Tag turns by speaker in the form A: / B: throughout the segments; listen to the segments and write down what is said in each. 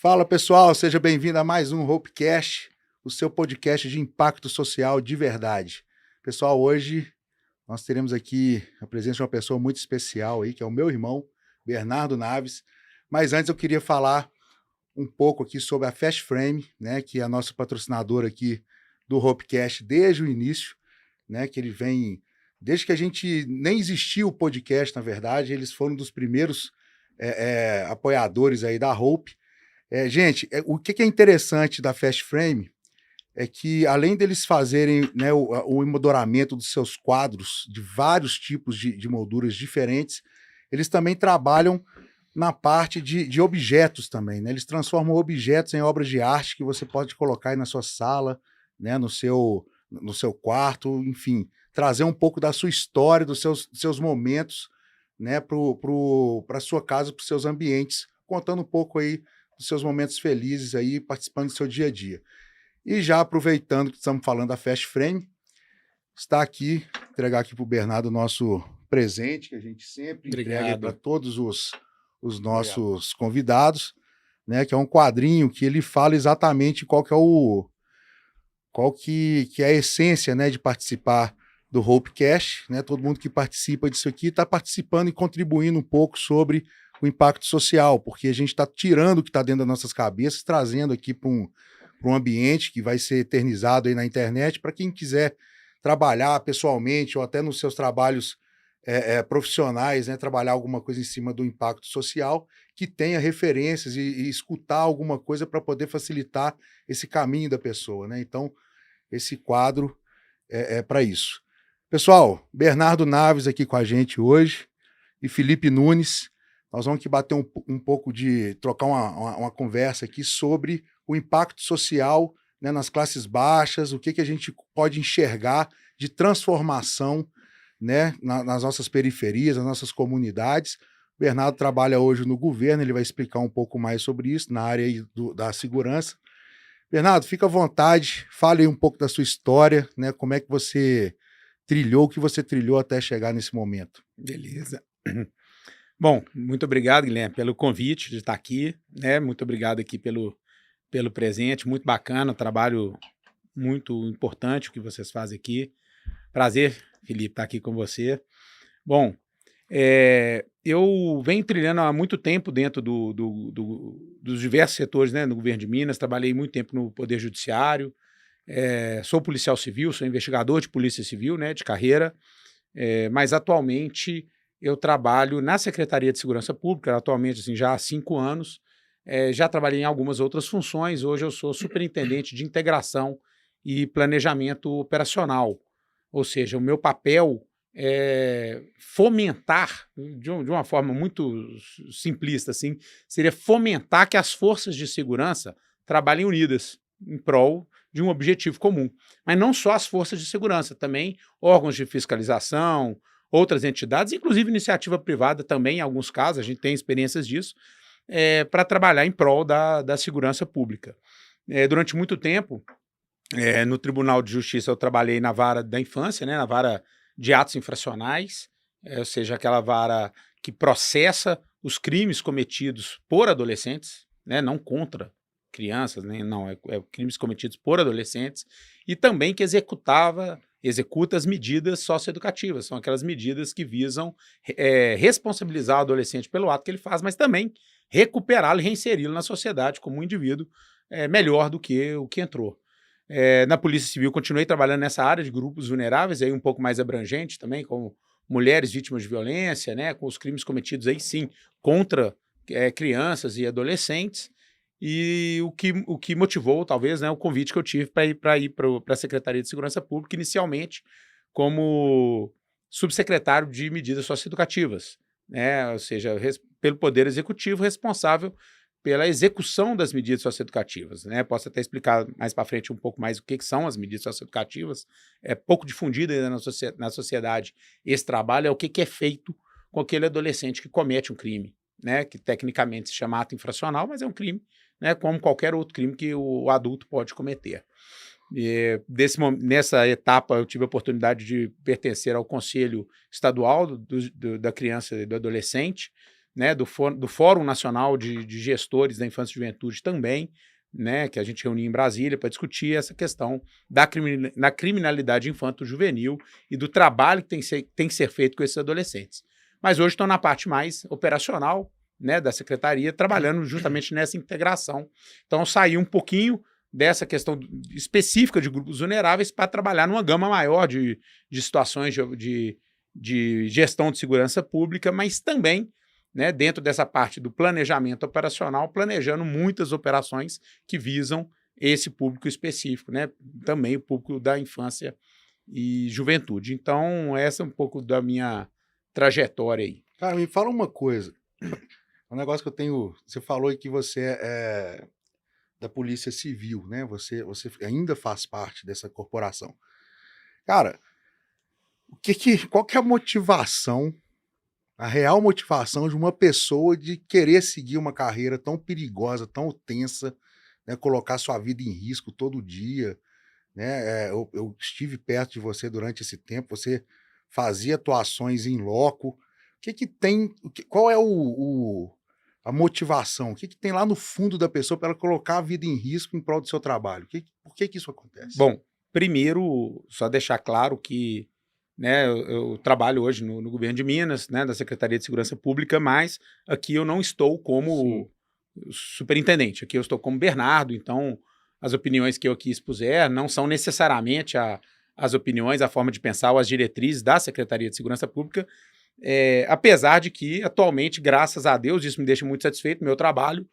A: Fala pessoal, seja bem-vindo a mais um Hopecast, o seu podcast de impacto social de verdade. Pessoal, hoje nós teremos aqui a presença de uma pessoa muito especial aí, que é o meu irmão, Bernardo Naves. Mas antes eu queria falar um pouco aqui sobre a Fast Frame, né, que é a nossa patrocinadora aqui do Hopecast desde o início, né, que ele vem desde que a gente nem existia o podcast, na verdade, eles foram um dos primeiros apoiadores aí da Hope. Gente, o que é interessante da Fast Frame é que, além deles fazerem, né, o emolduramento dos seus quadros de vários tipos de molduras diferentes, eles também trabalham na parte de objetos também, né? Eles transformam objetos em obras de arte que você pode colocar aí na sua sala, né, no seu quarto, enfim, trazer um pouco da sua história, dos seus momentos, né, para a sua casa, para os seus ambientes, contando um pouco aí dos seus momentos felizes aí, participando do seu dia a dia. E já aproveitando que estamos falando da Fast Frame, está aqui, entregar aqui para o Bernardo o nosso presente, que a gente sempre entrega para todos os nossos convidados, né, que é um quadrinho que ele fala exatamente qual que é a essência, né, de participar do Hopecast, né? Todo mundo que participa disso aqui está participando e contribuindo um pouco sobre o impacto social, porque a gente está tirando o que está dentro das nossas cabeças, trazendo aqui para um ambiente que vai ser eternizado aí na internet, para quem quiser trabalhar pessoalmente ou até nos seus trabalhos profissionais, né, trabalhar alguma coisa em cima do impacto social, que tenha referências e escutar alguma coisa para poder facilitar esse caminho da pessoa, né? Então, esse quadro é para isso. Pessoal, Bernardo Naves aqui com a gente hoje e Felipe Nunes. Nós vamos aqui bater um pouco trocar uma conversa aqui sobre o impacto social, né, nas classes baixas, o que a gente pode enxergar de transformação, né, nas nossas periferias, nas nossas comunidades. O Bernardo trabalha hoje no governo, ele vai explicar um pouco mais sobre isso, na área aí da segurança. Bernardo, fica à vontade, fale aí um pouco da sua história, né, como é que você trilhou, o que você trilhou até chegar nesse momento.
B: Beleza. Bom, muito obrigado, Guilherme, pelo convite de estar aqui, né? Muito obrigado aqui pelo presente, muito bacana, trabalho muito importante o que vocês fazem aqui. Prazer, Felipe, estar aqui com você. Bom, eu venho trilhando há muito tempo dentro dos diversos setores, né, no governo de Minas, trabalhei muito tempo no Poder Judiciário, sou policial civil, sou investigador de polícia civil, né, de carreira, mas atualmente eu trabalho na Secretaria de Segurança Pública, atualmente assim, já há 5 anos, já trabalhei em algumas outras funções, hoje eu sou superintendente de integração e planejamento operacional, ou seja, o meu papel é fomentar, de uma forma muito simplista, assim, seria fomentar que as forças de segurança trabalhem unidas em prol de um objetivo comum. Mas não só as forças de segurança, também órgãos de fiscalização, outras entidades, inclusive iniciativa privada também, em alguns casos, a gente tem experiências disso, para trabalhar em prol da segurança pública. Durante muito tempo, no Tribunal de Justiça eu trabalhei na vara da infância, né, na vara de atos infracionais, ou seja, aquela vara que processa os crimes cometidos por adolescentes, né, não contra crianças, né, não, crimes cometidos por adolescentes, e também que executa as medidas socioeducativas, são aquelas medidas que visam responsabilizar o adolescente pelo ato que ele faz, mas também recuperá-lo e reinseri-lo na sociedade como um indivíduo melhor do que o que entrou. Na Polícia Civil, continuei trabalhando nessa área de grupos vulneráveis, aí um pouco mais abrangente também, como mulheres vítimas de violência, né, com os crimes cometidos aí sim contra crianças e adolescentes, e o que motivou, talvez, né, o convite que eu tive para ir para a Secretaria de Segurança Pública, inicialmente como subsecretário de medidas socioeducativas, né, ou seja, pelo Poder Executivo responsável pela execução das medidas socioeducativas, né? Posso até explicar mais para frente um pouco mais o que são as medidas socioeducativas. É pouco difundido ainda na sociedade esse trabalho, é o que é feito com aquele adolescente que comete um crime, né? Que tecnicamente se chama ato infracional, mas é um crime, né? Como qualquer outro crime que o adulto pode cometer. Nessa etapa eu tive a oportunidade de pertencer ao Conselho Estadual da Criança e do Adolescente, né, do Fórum Nacional de Gestores da Infância e Juventude também, né, que a gente reuniu em Brasília para discutir essa questão da criminalidade infanto-juvenil e do trabalho que tem que ser feito com esses adolescentes. Mas hoje estou na parte mais operacional, né, da secretaria, trabalhando justamente nessa integração. Então, eu saí um pouquinho dessa questão específica de grupos vulneráveis para trabalhar numa gama maior de situações de gestão de segurança pública, mas também, né, dentro dessa parte do planejamento operacional, planejando muitas operações que visam esse público específico, né, também o público da infância e juventude. Então, essa é um pouco da minha trajetória aí.
A: Cara, me fala uma coisa. Um negócio que eu tenho... Você falou aí que você é da Polícia Civil, né? Você ainda faz parte dessa corporação. Cara, qual que é a motivação, a real motivação de uma pessoa de querer seguir uma carreira tão perigosa, tão tensa, né? Colocar sua vida em risco todo dia, né? Eu estive perto de você durante esse tempo, você fazia atuações em loco. O que tem... Qual é a motivação? O que tem lá no fundo da pessoa para ela colocar a vida em risco em prol do seu trabalho? Por que isso acontece?
B: Bom, primeiro, só deixar claro que, né, eu trabalho hoje no governo de Minas, né, da Secretaria de Segurança Pública, mas aqui eu não estou como superintendente, aqui eu estou como Bernardo, então as opiniões que eu aqui expuser não são necessariamente as opiniões, a forma de pensar ou as diretrizes da Secretaria de Segurança Pública, apesar de que atualmente, graças a Deus, isso me deixa muito satisfeito, meu trabalho,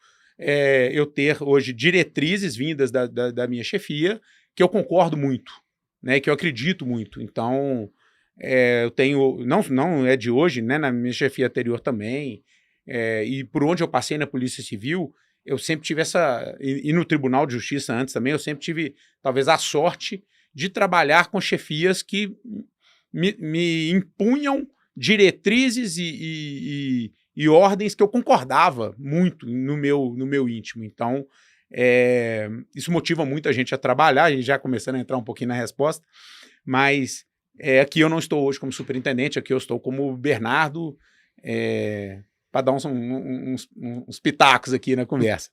B: eu ter hoje diretrizes vindas da minha chefia, que eu concordo muito, né, que eu acredito muito. Então, eu tenho, não é de hoje, né, na minha chefia anterior também, e por onde eu passei na Polícia Civil, eu sempre tive e no Tribunal de Justiça antes também, eu sempre tive, talvez, a sorte de trabalhar com chefias que me impunham diretrizes e ordens que eu concordava muito no meu íntimo. Então, isso motiva muito a gente a trabalhar, e já começando a entrar um pouquinho na resposta, mas aqui eu não estou hoje como superintendente, aqui eu estou como Bernardo, para dar uns pitacos aqui na conversa.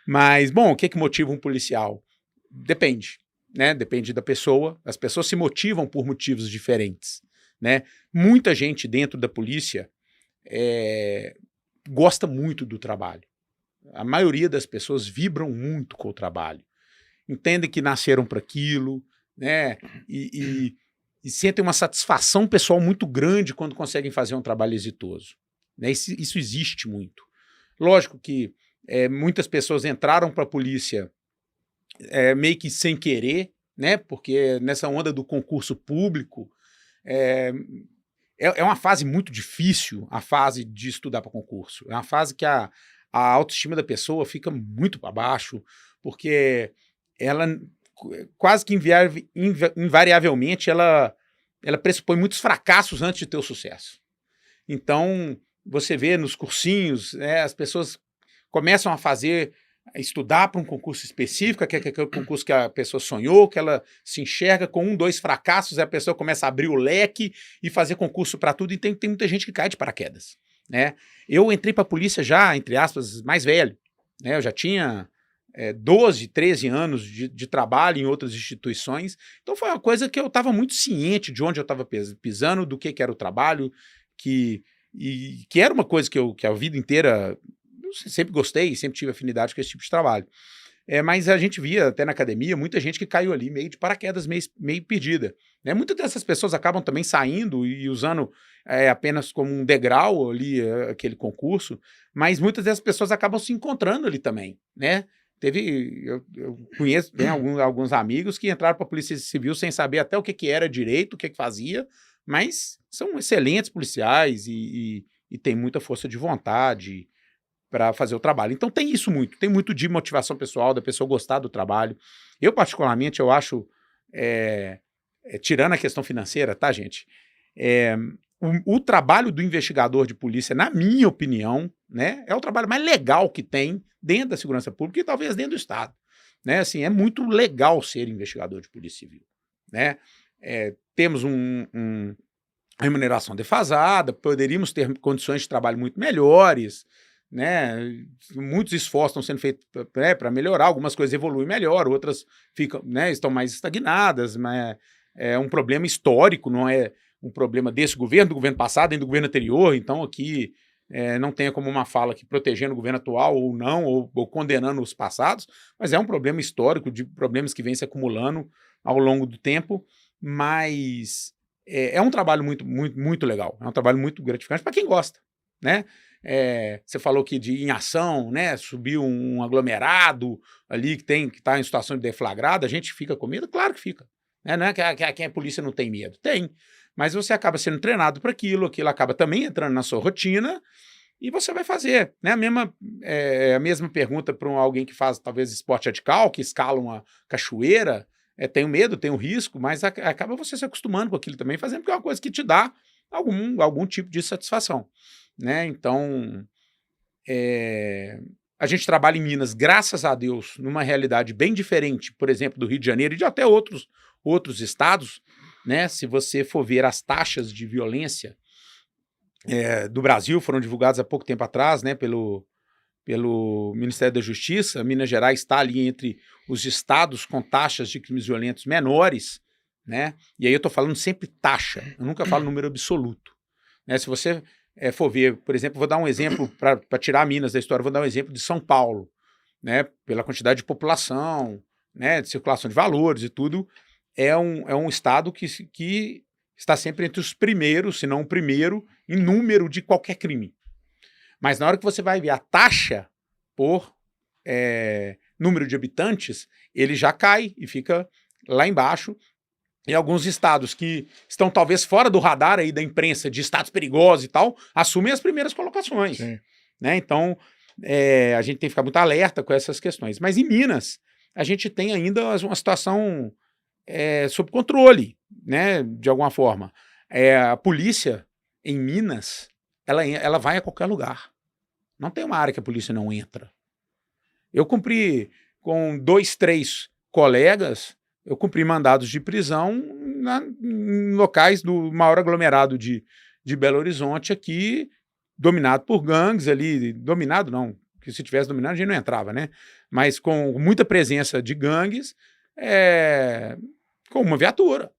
B: Mas, bom, o que motiva um policial? Depende, né? Depende da pessoa. As pessoas se motivam por motivos diferentes, né? Muita gente dentro da polícia gosta muito do trabalho. A maioria das pessoas vibram muito com o trabalho. Entendem que nasceram para aquilo, né? E sentem uma satisfação pessoal muito grande quando conseguem fazer um trabalho exitoso. Né? Isso existe muito. Lógico que muitas pessoas entraram para a polícia meio que sem querer, né? Porque nessa onda do concurso público, é uma fase muito difícil, a fase de estudar para concurso. É uma fase que a autoestima da pessoa fica muito para baixo, porque ela quase que invariavelmente ela pressupõe muitos fracassos antes de ter o sucesso. Então, você vê nos cursinhos, as pessoas começam a estudar para um concurso específico, que é aquele concurso que a pessoa sonhou, que ela se enxerga com 2 fracassos, e a pessoa começa a abrir o leque e fazer concurso para tudo, e tem muita gente que cai de paraquedas, né? Eu entrei para a polícia já, entre aspas, mais velho, né? Eu já tinha 12, 13 anos de trabalho em outras instituições, então foi uma coisa que eu estava muito ciente de onde eu estava pisando, do que era o trabalho, que era uma coisa que a vida inteira eu sempre gostei, sempre tive afinidade com esse tipo de trabalho. Mas a gente via até na academia muita gente que caiu ali meio de paraquedas, meio perdida. Né? Muitas dessas pessoas acabam também saindo e usando apenas como um degrau ali aquele concurso, mas muitas dessas pessoas acabam se encontrando ali também, né? Eu conheço, tem alguns amigos que entraram para a Polícia Civil sem saber até o que era direito, o que fazia, mas são excelentes policiais e têm muita força de vontade para fazer o trabalho. Então tem muito de motivação pessoal, da pessoa gostar do trabalho. Eu, particularmente, eu acho, tirando a questão financeira, tá, gente? O trabalho do investigador de polícia, na minha opinião, né, é o trabalho mais legal que tem dentro da segurança pública e talvez dentro do Estado. Né? Assim, é muito legal ser investigador de polícia civil. Né? Temos remuneração defasada, poderíamos ter condições de trabalho muito melhores, né? Muitos esforços estão sendo feitos para melhorar, algumas coisas evoluem melhor, outras ficam, né, estão mais estagnadas, mas é um problema histórico, não é um problema desse governo, do governo passado, nem do governo anterior. Então aqui não tenha como uma fala aqui protegendo o governo atual ou não, ou condenando os passados, mas é um problema histórico de problemas que vêm se acumulando ao longo do tempo, mas é um trabalho muito, muito, muito legal, é um trabalho muito gratificante para quem gosta, né? Você falou que em ação, né? Subiu um aglomerado ali que está em situação de deflagrado, a gente fica com medo? Claro que fica. Né? Não é que a polícia não tem medo, tem. Mas você acaba sendo treinado para aquilo acaba também entrando na sua rotina e você vai fazer. Né? A mesma pergunta para alguém que faz talvez esporte radical, que escala uma cachoeira, tem o medo, tem o risco, mas acaba você se acostumando com aquilo também, fazendo, porque é uma coisa que te dá algum tipo de satisfação. Né? Então, a gente trabalha em Minas, graças a Deus, numa realidade bem diferente, por exemplo, do Rio de Janeiro e de até outros estados. Né? Se você for ver as taxas de violência do Brasil, foram divulgadas há pouco tempo atrás, né, pelo Ministério da Justiça. Minas Gerais está ali entre os estados com taxas de crimes violentos menores, né? E aí eu estou falando sempre taxa, eu nunca falo número absoluto. Né? Se você for ver, por exemplo, vou dar um exemplo para tirar Minas da história, vou dar um exemplo de São Paulo, né? Pela quantidade de população, né, de circulação de valores e tudo, é um estado que está sempre entre os primeiros, se não o primeiro, em número de qualquer crime. Mas na hora que você vai ver a taxa por número de habitantes, ele já cai e fica lá embaixo. E alguns estados que estão talvez fora do radar aí da imprensa, de estados perigosos e tal, assumem as primeiras colocações. Né? Então, a gente tem que ficar muito alerta com essas questões. Mas em Minas, a gente tem ainda uma situação sob controle, né? De alguma forma. A polícia em Minas, ela vai a qualquer lugar. Não tem uma área que a polícia não entra. Eu cumpri com 2, 3 colegas, eu cumpri mandados de prisão em locais do maior aglomerado de Belo Horizonte aqui, dominado por gangues ali, dominado não, porque se tivesse dominado a gente não entrava, né? Mas com muita presença de gangues, com uma viatura.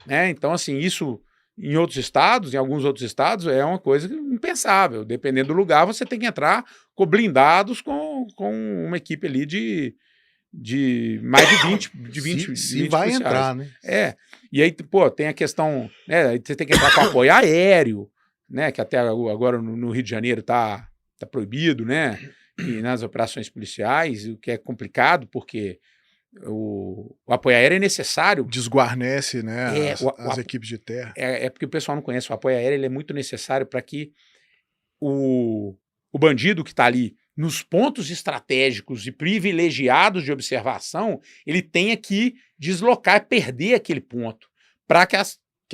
B: Né? Então, assim, isso em outros estados, em alguns outros estados, é uma coisa impensável. Dependendo do lugar, você tem que entrar com blindados com uma equipe ali de mais de 20
A: se vai
B: policiais.
A: entrar, né?
B: E aí, pô, tem a questão, né, você tem que entrar com apoio aéreo, né, que até agora no Rio de Janeiro tá proibido, né, e nas operações policiais, o que é complicado, porque o apoio aéreo é necessário.
A: Desguarnece, né, as equipes de terra.
B: Porque o pessoal não conhece. O apoio aéreo ele é muito necessário para que o bandido que está ali nos pontos estratégicos e privilegiados de observação, ele tenha que deslocar, perder aquele ponto, para que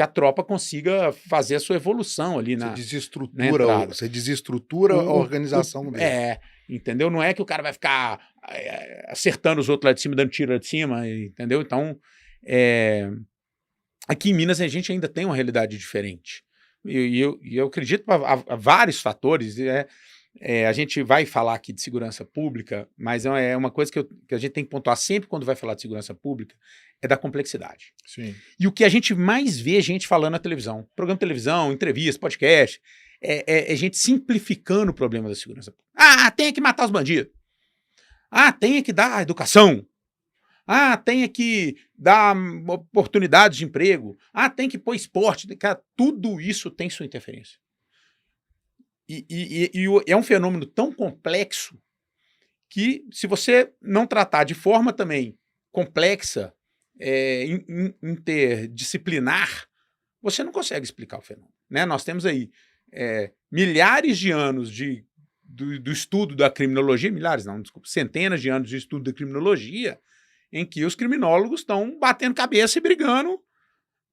B: a tropa consiga fazer a sua evolução ali na entrada.
A: Você desestrutura a organização dele.
B: Entendeu? Não é que o cara vai ficar acertando os outros lá de cima, dando tiro lá de cima, entendeu? Então, aqui em Minas a gente ainda tem uma realidade diferente. E eu acredito que há vários fatores. A gente vai falar aqui de segurança pública, mas é uma coisa que a gente tem que pontuar sempre quando vai falar de segurança pública, é da complexidade.
A: Sim.
B: E o que a gente mais vê gente falando na televisão, programa de televisão, entrevista, podcast, é gente simplificando o problema da segurança pública. Tem que matar os bandidos. Tem que dar educação. Tem que dar oportunidades de emprego. Tem que pôr esporte. Cara, tudo isso tem sua interferência. E é um fenômeno tão complexo que, se você não tratar de forma também complexa, interdisciplinar, você não consegue explicar o fenômeno. Né? Nós temos aí milhares de anos do estudo da criminologia, centenas de anos de estudo da criminologia, em que os criminólogos estão batendo cabeça e brigando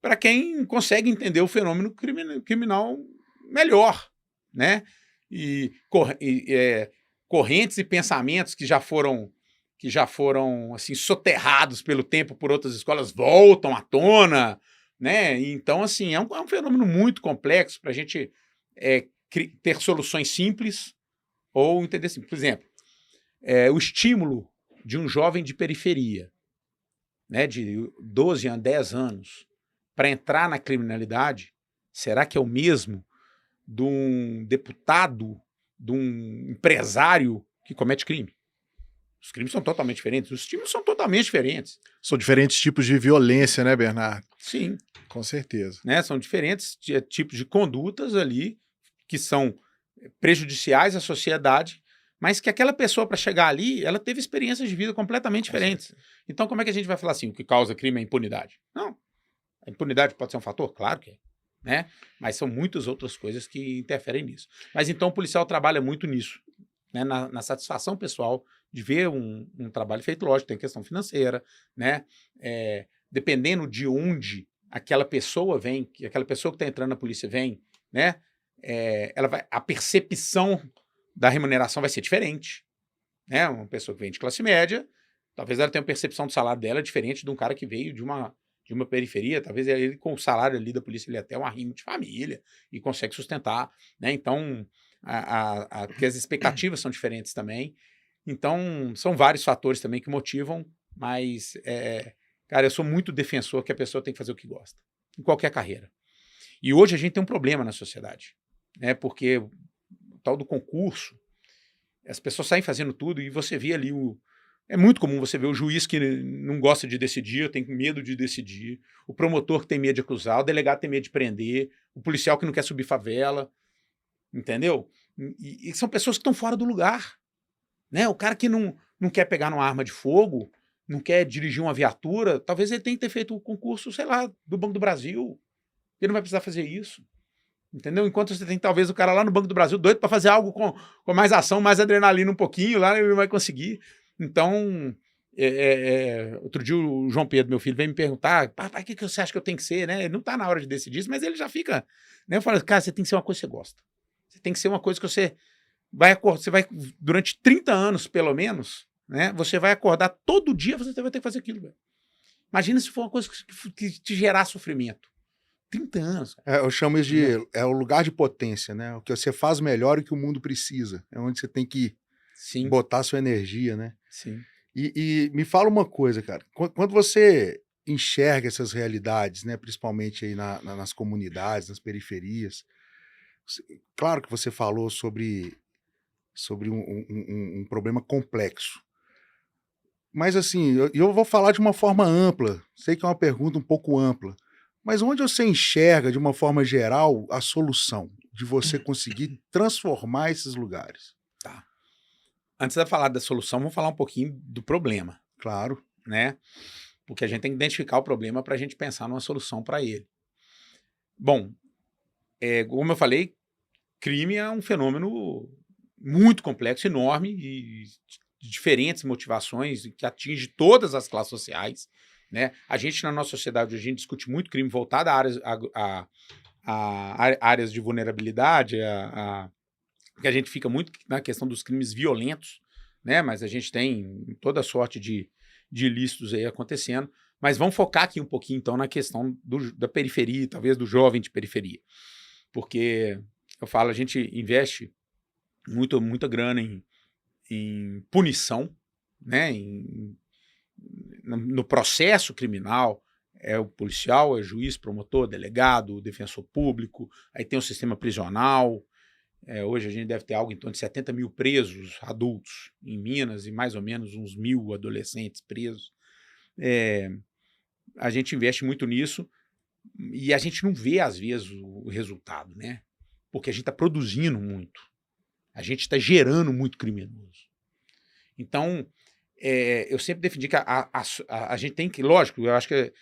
B: para quem consegue entender o fenômeno criminal melhor. Né? E correntes e pensamentos que já foram assim, soterrados pelo tempo por outras escolas voltam à tona, né? Então, assim, é um fenômeno muito complexo para a gente ter soluções simples ou entender assim. Por exemplo, o estímulo de um jovem de periferia, né, de 12 a 10 anos, para entrar na criminalidade, será que é o mesmo de um deputado, de um empresário que comete crime? Os crimes são totalmente diferentes, os estímulos são totalmente diferentes.
C: São diferentes tipos de violência, né, Bernardo?
B: Sim.
C: Com certeza.
B: Né? São diferentes tipos de condutas ali que são prejudiciais à sociedade, mas que aquela pessoa, para chegar ali, ela teve experiências de vida completamente diferentes. Então, como é que a gente vai falar assim, o que causa crime é a impunidade? Não. A impunidade pode ser um fator? Claro que é. Né? Mas são muitas outras coisas que interferem nisso. Mas então o policial trabalha muito nisso, né? na satisfação pessoal de ver um trabalho feito. Lógico, tem questão financeira, né? Dependendo de onde aquela pessoa vem, que aquela pessoa que está entrando na polícia vem, né? A percepção da remuneração vai ser diferente. Né? Uma pessoa que vem de classe média, talvez ela tenha uma percepção do salário dela diferente de um cara que veio de uma periferia. Talvez ele, com o salário ali da polícia, ele até um arrimo de família e consegue sustentar. Né? Então, porque as expectativas são diferentes também. Então, são vários fatores também que motivam, mas, cara, eu sou muito defensor que a pessoa tem que fazer o que gosta, em qualquer carreira. E hoje a gente tem um problema na sociedade, né? Porque o tal do concurso, as pessoas saem fazendo tudo e você vê ali é muito comum você ver o juiz que não gosta de decidir, tem medo de decidir, o promotor que tem medo de acusar, o delegado tem medo de prender, o policial que não quer subir favela, entendeu? E são pessoas que estão fora do lugar. Né? O cara que não quer pegar numa arma de fogo, não quer dirigir uma viatura, talvez ele tenha que ter feito o concurso, sei lá, do Banco do Brasil. Ele não vai precisar fazer isso. Entendeu? Enquanto você tem talvez o cara lá no Banco do Brasil doido para fazer algo com mais ação, mais adrenalina um pouquinho, lá ele vai conseguir. Então, outro dia o João Pedro, meu filho, veio me perguntar, papai, o que você acha que eu tenho que ser? Né? Ele não está na hora de decidir isso, mas ele já fica... Né? Eu falo, cara, você tem que ser uma coisa que você gosta. Você tem que ser uma coisa que você vai, durante 30 anos, pelo menos, né? Você vai acordar todo dia, você vai ter que fazer aquilo. Véio. Imagina se for uma coisa que te gerar sofrimento. 30 anos.
A: Eu chamo isso de o lugar de potência, né? O que você faz melhor e o que o mundo precisa. É onde você tem que botar sua energia, né?
B: Sim.
A: E me fala uma coisa, cara. Quando você enxerga essas realidades, né? Principalmente aí nas comunidades, nas periferias, claro que você falou sobre um problema complexo. Mas assim, eu vou falar de uma forma ampla. Sei que é uma pergunta um pouco ampla. Mas onde você enxerga, de uma forma geral, a solução de você conseguir transformar esses lugares?
B: Tá. Antes de falar da solução, vamos falar um pouquinho do problema.
A: Claro.
B: Né? Porque a gente tem que identificar o problema para a gente pensar numa solução para ele. Bom, como eu falei, crime é um fenômeno muito complexo, enorme, e de diferentes motivações, que atinge todas as classes sociais. Né? A gente, na nossa sociedade, a gente discute muito crime voltado a áreas de vulnerabilidade, que a gente fica muito na questão dos crimes violentos, né? Mas a gente tem toda sorte de ilícitos aí acontecendo. Mas vamos focar aqui um pouquinho, então, na questão da periferia, talvez do jovem de periferia. Porque, eu falo, a gente investe muita grana em punição, né? No processo criminal, é o policial, é o juiz, promotor, delegado, defensor público, aí tem o sistema prisional. Hoje a gente deve ter algo em torno de 70 mil presos adultos em Minas e mais ou menos uns 1.000 adolescentes presos. A gente investe muito nisso e a gente não vê, às vezes, o resultado, né? Porque a gente está produzindo muito. A gente está gerando muito criminoso. Então, eu sempre defendi que a gente tem que, lógico, eu acho que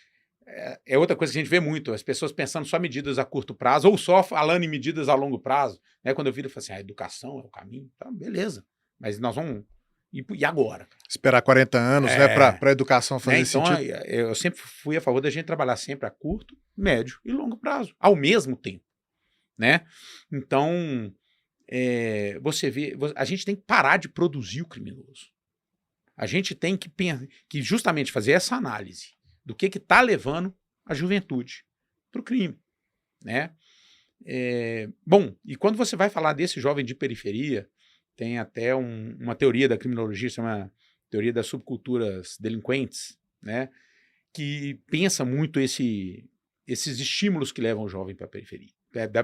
B: é outra coisa que a gente vê muito, as pessoas pensando só medidas a curto prazo ou só falando em medidas a longo prazo. Né? Quando eu viro, eu falo assim, a educação é o caminho, tá, beleza, mas nós vamos... E agora?
C: Esperar 40 anos, né, para a educação fazer sentido.
B: Eu sempre fui a favor da gente trabalhar sempre a curto, médio e longo prazo, ao mesmo tempo. Né? Então, você vê, a gente tem que parar de produzir o criminoso. A gente tem que justamente fazer essa análise do que está levando a juventude para o crime, né? Bom, e quando você vai falar desse jovem de periferia, tem até uma teoria da criminologia, chama teoria das subculturas delinquentes, né? Que pensa muito esses estímulos que levam o jovem para a periferia,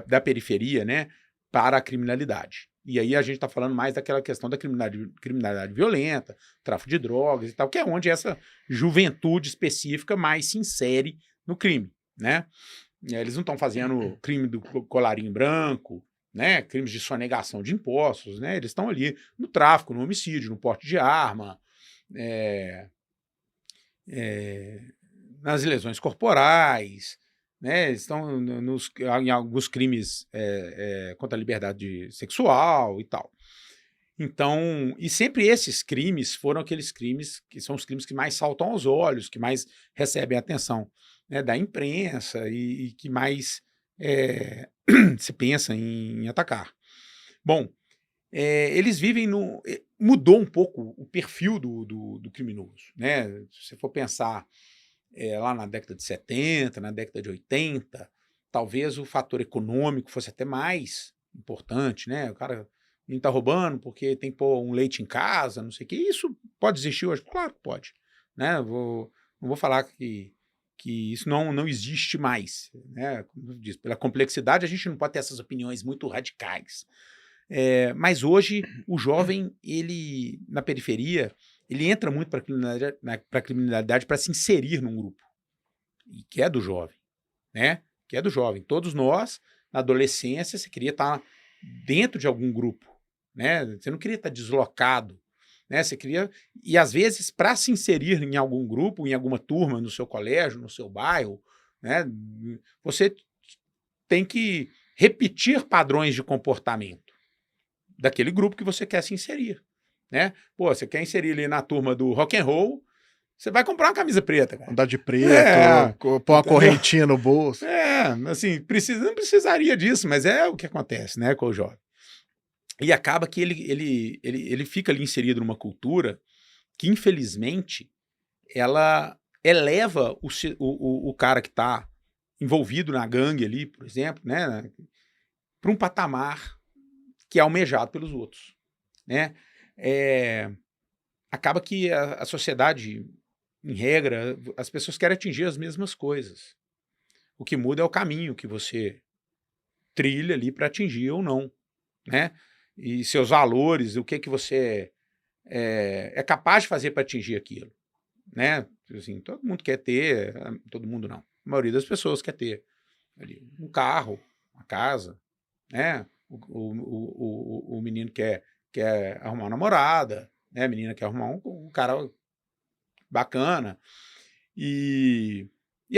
B: da periferia, né, para a criminalidade. E aí a gente está falando mais daquela questão da criminalidade violenta, tráfico de drogas e tal, que é onde essa juventude específica mais se insere no crime, né? Eles não estão fazendo crime do colarinho branco, né, crimes de sonegação de impostos, né? Eles estão ali no tráfico, no homicídio, no porte de arma, nas lesões corporais, né? Eles estão em alguns crimes contra a liberdade sexual e tal. Então, e sempre esses crimes foram aqueles crimes que são os crimes que mais saltam aos olhos, que mais recebem atenção, né, da imprensa e que mais se pensa em atacar. Bom, eles vivem mudou um pouco o perfil do criminoso, né? Se você for pensar lá na década de 70, na década de 80, talvez o fator econômico fosse até mais importante, né? O cara não está roubando porque tem que pôr um leite em casa, não sei o quê. Isso pode existir hoje? Claro que pode, né? Não vou falar que isso não existe mais, né? Como eu disse, pela complexidade a gente não pode ter essas opiniões muito radicais. Mas hoje o jovem, ele na periferia, ele entra muito para a criminalidade para se inserir num grupo, e que é do jovem, né? Que é do jovem. Todos nós, na adolescência, você queria estar dentro de algum grupo, né? Você não queria estar deslocado, né? Você queria, e às vezes, para se inserir em algum grupo, em alguma turma, no seu colégio, no seu bairro, né? Você tem que repetir padrões de comportamento daquele grupo que você quer se inserir, né? Pô, você quer inserir ali na turma do rock and roll, você vai comprar uma camisa preta, cara.
C: Andar de preto, pôr uma correntinha no bolso.
B: Assim, não precisaria disso, mas é o que acontece, né, com o jovem. E acaba que ele fica ali inserido numa cultura que, infelizmente, ela eleva o cara que está envolvido na gangue ali, por exemplo, né, para um patamar que é almejado pelos outros, né? Acaba que a sociedade, em regra, as pessoas querem atingir as mesmas coisas. O que muda é o caminho que você trilha ali para atingir ou não, né? E seus valores, o que você é capaz de fazer para atingir aquilo, né? Assim, todo mundo quer ter, todo mundo não, a maioria das pessoas quer ter ali um carro, uma casa, né? O menino quer arrumar uma namorada, né? A menina quer arrumar um cara bacana, e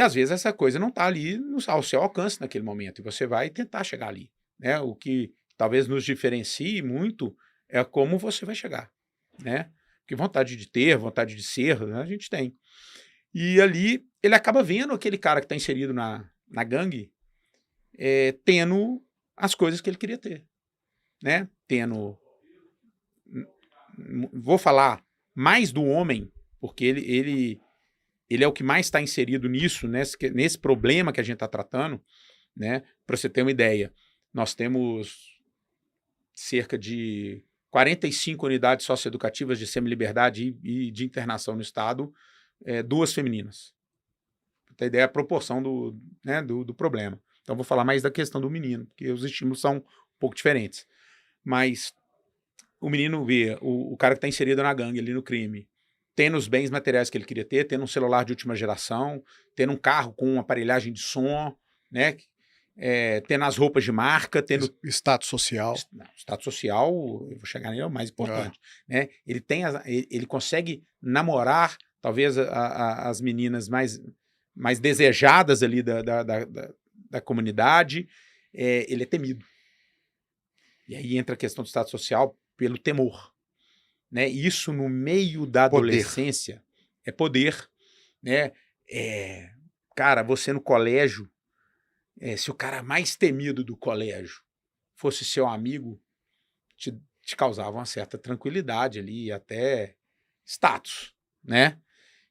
B: às vezes essa coisa não está ali ao seu alcance naquele momento, e você vai tentar chegar ali, né? O que talvez nos diferencie muito é como você vai chegar, né? Porque vontade de ter, vontade de ser, né, a gente tem. E ali ele acaba vendo aquele cara que está inserido na gangue tendo as coisas que ele queria ter, né? Vou falar mais do homem, porque ele é o que mais está inserido nisso, nesse problema que a gente está tratando, né? Para você ter uma ideia, nós temos cerca de 45 unidades socioeducativas de semiliberdade e de internação no estado, 2 femininas. Para ter ideia, a proporção do problema. Então, vou falar mais da questão do menino, porque os estímulos são um pouco diferentes. Mas o menino vê o cara que está inserido na gangue, ali no crime, tendo os bens materiais que ele queria ter, tendo um celular de última geração, tendo um carro com uma aparelhagem de som, né? Tendo as roupas de marca, tendo
C: status social.
B: Status social, eu vou chegar nele, é o mais importante, né? Ele consegue namorar talvez as meninas mais desejadas ali da comunidade. Ele é temido. E aí entra a questão do status social pelo temor, né? Isso no meio da adolescência é poder, né? Cara, você no colégio, se o cara mais temido do colégio fosse seu amigo, te causava uma certa tranquilidade ali, até status, né?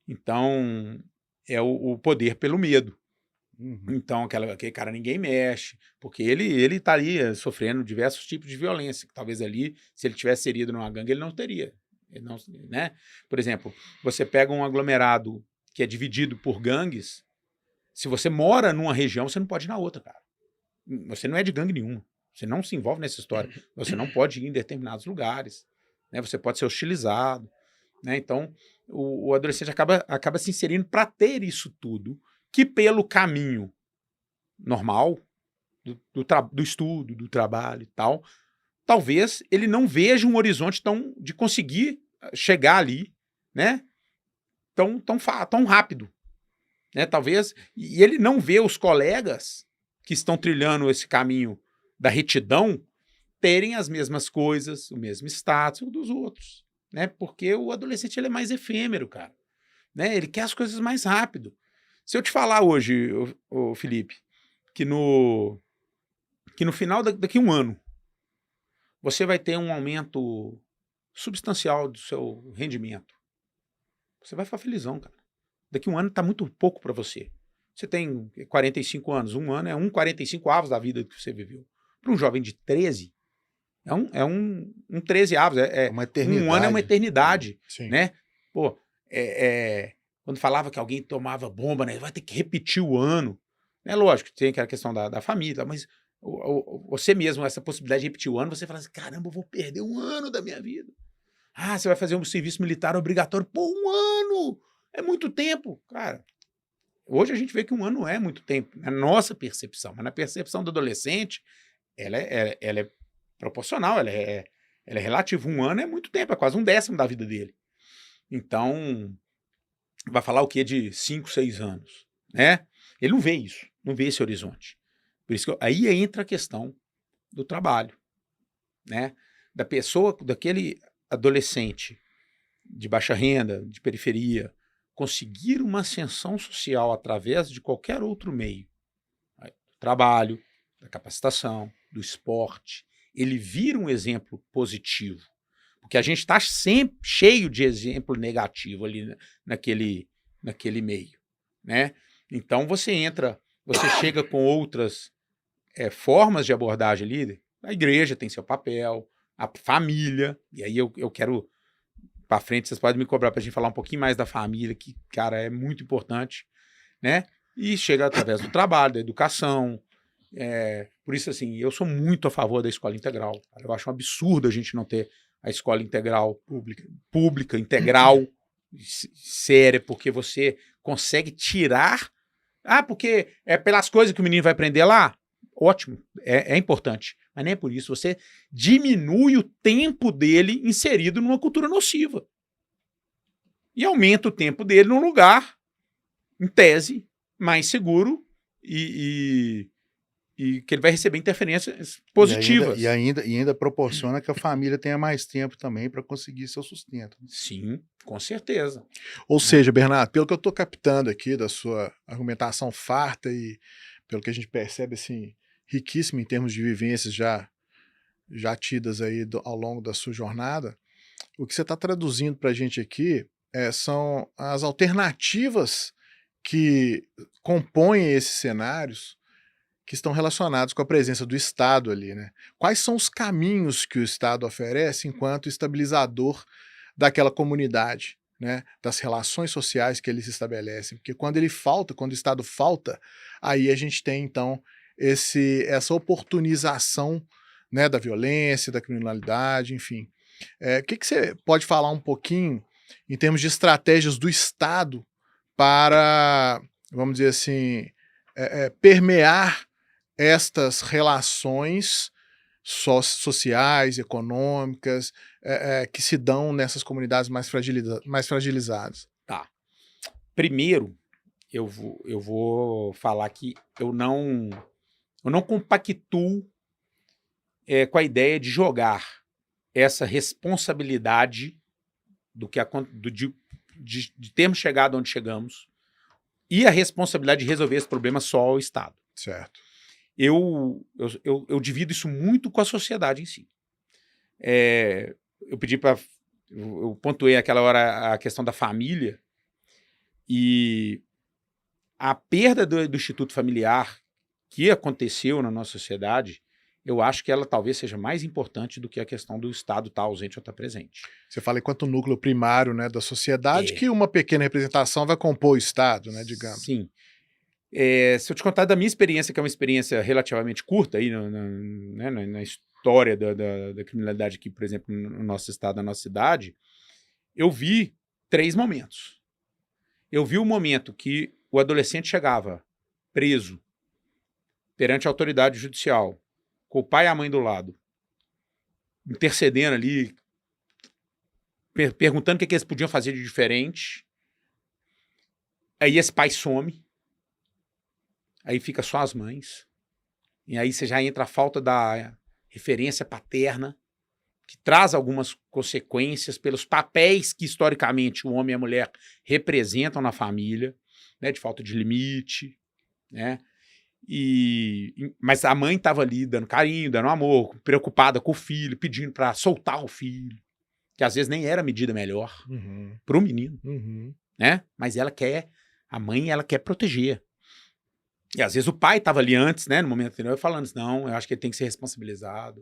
B: Então, é o poder pelo medo, Então, aquele cara ninguém mexe, porque ele estaria sofrendo diversos tipos de violência, que talvez ali, se ele tivesse inserido numa gangue, ele não teria. Ele não, né? Por exemplo, você pega um aglomerado que é dividido por gangues, se você mora numa região, você não pode ir na outra, cara. Você não é de gangue nenhuma. Você não se envolve nessa história. Você não pode ir em determinados lugares. Né? Você pode ser hostilizado. Né? Então, o adolescente acaba se inserindo para ter isso tudo, que pelo caminho normal, do estudo, do trabalho e tal, talvez ele não veja um horizonte de conseguir chegar ali, né? tão rápido. Né? Talvez, e ele não vê os colegas que estão trilhando esse caminho da retidão terem as mesmas coisas, o mesmo status dos outros. Né? Porque o adolescente ele é mais efêmero, cara. Né? Ele quer as coisas mais rápido. Se eu te falar hoje, ô Felipe, que no final daqui a um ano você vai ter um aumento substancial do seu rendimento, você vai ficar felizão, cara. Daqui a um ano está muito pouco para você. Você tem 45 anos, um ano é 45 da vida que você viveu. Para um jovem de 13, é um 13 avos.
A: Uma eternidade.
B: Um ano é uma eternidade.
C: Sim.
B: Né? Pô, quando falava que alguém tomava bomba, né, vai ter que repetir o ano. É lógico, tem aquela questão da família, mas você mesmo, essa possibilidade de repetir o ano, você fala assim, caramba, eu vou perder um ano da minha vida. Ah, você vai fazer um serviço militar obrigatório por um ano. É muito tempo, cara. Hoje a gente vê que um ano é muito tempo, na nossa percepção, mas na percepção do adolescente, ela é proporcional, ela é relativa. Um ano é muito tempo, é quase um décimo da vida dele. Então, vai falar o quê de 5, 6 anos, né? Ele não vê isso, não vê esse horizonte. Por isso que aí entra a questão do trabalho, né? Da pessoa, daquele adolescente de baixa renda, de periferia, conseguir uma ascensão social através de qualquer outro meio, do trabalho, da capacitação, do esporte, ele vira um exemplo positivo. Porque a gente está sempre cheio de exemplo negativo ali naquele meio. Né? Então você chega com outras formas de abordagem ali, a igreja tem seu papel, a família, e aí eu quero para frente, vocês podem me cobrar para a gente falar um pouquinho mais da família, que, cara, é muito importante, né? E chega através do trabalho, da educação. Por isso, assim, eu sou muito a favor da escola integral. Eu acho um absurdo a gente não ter a escola integral pública integral, séria, porque você consegue tirar... Ah, porque é pelas coisas que o menino vai aprender lá? Ótimo, é importante. Mas nem é por isso. Você diminui o tempo dele inserido numa cultura nociva. E aumenta o tempo dele num lugar, em tese, mais seguro e que ele vai receber interferências positivas.
A: E ainda proporciona que a família tenha mais tempo também para conseguir seu sustento.
B: Sim, com certeza.
C: Ou seja, Bernardo, pelo que eu estou captando aqui da sua argumentação farta e pelo que a gente percebe, assim, riquíssimo em termos de vivências já tidas aí ao longo da sua jornada, o que você está traduzindo para a gente aqui são as alternativas que compõem esses cenários que estão relacionados com a presença do Estado ali, né? Quais são os caminhos que o Estado oferece enquanto estabilizador daquela comunidade, né? Das relações sociais que eles estabelecem? Porque quando o Estado falta, aí a gente tem, então, essa oportunização, né, da violência, da criminalidade, enfim. O que você pode falar um pouquinho em termos de estratégias do Estado para, vamos dizer assim, permear estas relações sociais, econômicas, que se dão nessas comunidades mais fragilizadas?
B: Tá. Primeiro, eu vou falar que eu não compactuo com a ideia de jogar essa responsabilidade de termos chegado onde chegamos e a responsabilidade de resolver esse problema só ao Estado.
C: Certo.
B: Eu divido isso muito com a sociedade em si. Eu pontuei aquela hora a questão da família e a perda do instituto familiar que aconteceu na nossa sociedade, eu acho que ela talvez seja mais importante do que a questão do Estado estar ausente ou estar presente.
C: Você fala enquanto núcleo primário, né, da sociedade,
B: É.
C: que uma pequena representação vai compor o Estado, né, digamos.
B: Sim. Se eu te contar da minha experiência, que é uma experiência relativamente curta aí na história da criminalidade aqui, por exemplo, no nosso estado, na nossa cidade, eu vi 3 momentos. Eu vi o momento que o adolescente chegava preso perante a autoridade judicial, com o pai e a mãe do lado, intercedendo ali, perguntando o que eles podiam fazer de diferente. Aí esse pai some, aí fica só as mães, e aí você já entra a falta da referência paterna, que traz algumas consequências pelos papéis que historicamente o homem e a mulher representam na família, né, de falta de limite, né? Mas a mãe estava ali dando carinho, dando amor, preocupada com o filho, pedindo para soltar o filho, que às vezes nem era a medida melhor para o menino, né? Mas a mãe ela quer proteger. E às vezes o pai estava ali antes, né, no momento anterior, falando assim, não, eu acho que ele tem que ser responsabilizado,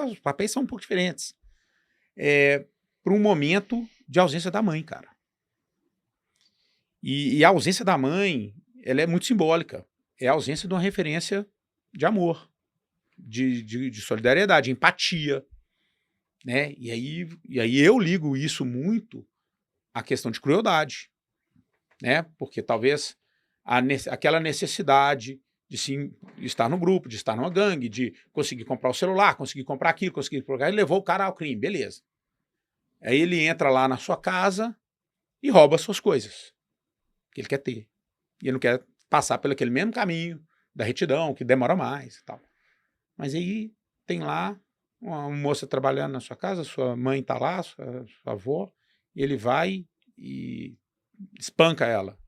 B: os papéis são um pouco diferentes. Para um momento de ausência da mãe, cara. E a ausência da mãe, ela é muito simbólica. É a ausência de uma referência de amor, de solidariedade, empatia, né? E aí eu ligo isso muito à questão de crueldade, né? Porque talvez aquela necessidade de sim, estar no grupo, de estar numa gangue, de conseguir comprar o celular, conseguir comprar aquilo, conseguir comprar, ele levou o cara ao crime, beleza. Aí ele entra lá na sua casa e rouba as suas coisas que ele quer ter. E ele não quer passar pelo aquele mesmo caminho da retidão, que demora mais e tal. Mas aí tem lá uma moça trabalhando na sua casa, sua mãe tá lá, sua avó, e ele vai e espanca ela,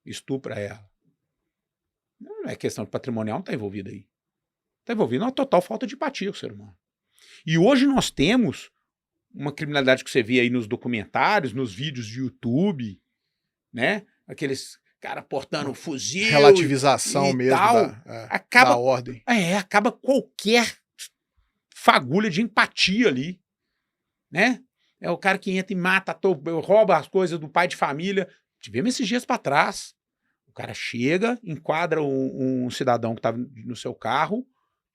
B: estupra ela. Não é questão de patrimonial, não está envolvido aí. Está envolvido uma total falta de empatia com o ser humano. E hoje nós temos uma criminalidade que você vê aí nos documentários, nos vídeos de YouTube, né? Aqueles cara portando fuzil.
C: Relativização
B: e
C: mesmo
B: tal,
C: da ordem.
B: Acaba qualquer fagulha de empatia ali, né? É o cara que entra e mata, rouba as coisas do pai de família. Tivemos esses dias para trás. O cara chega, enquadra um cidadão que estava no seu carro,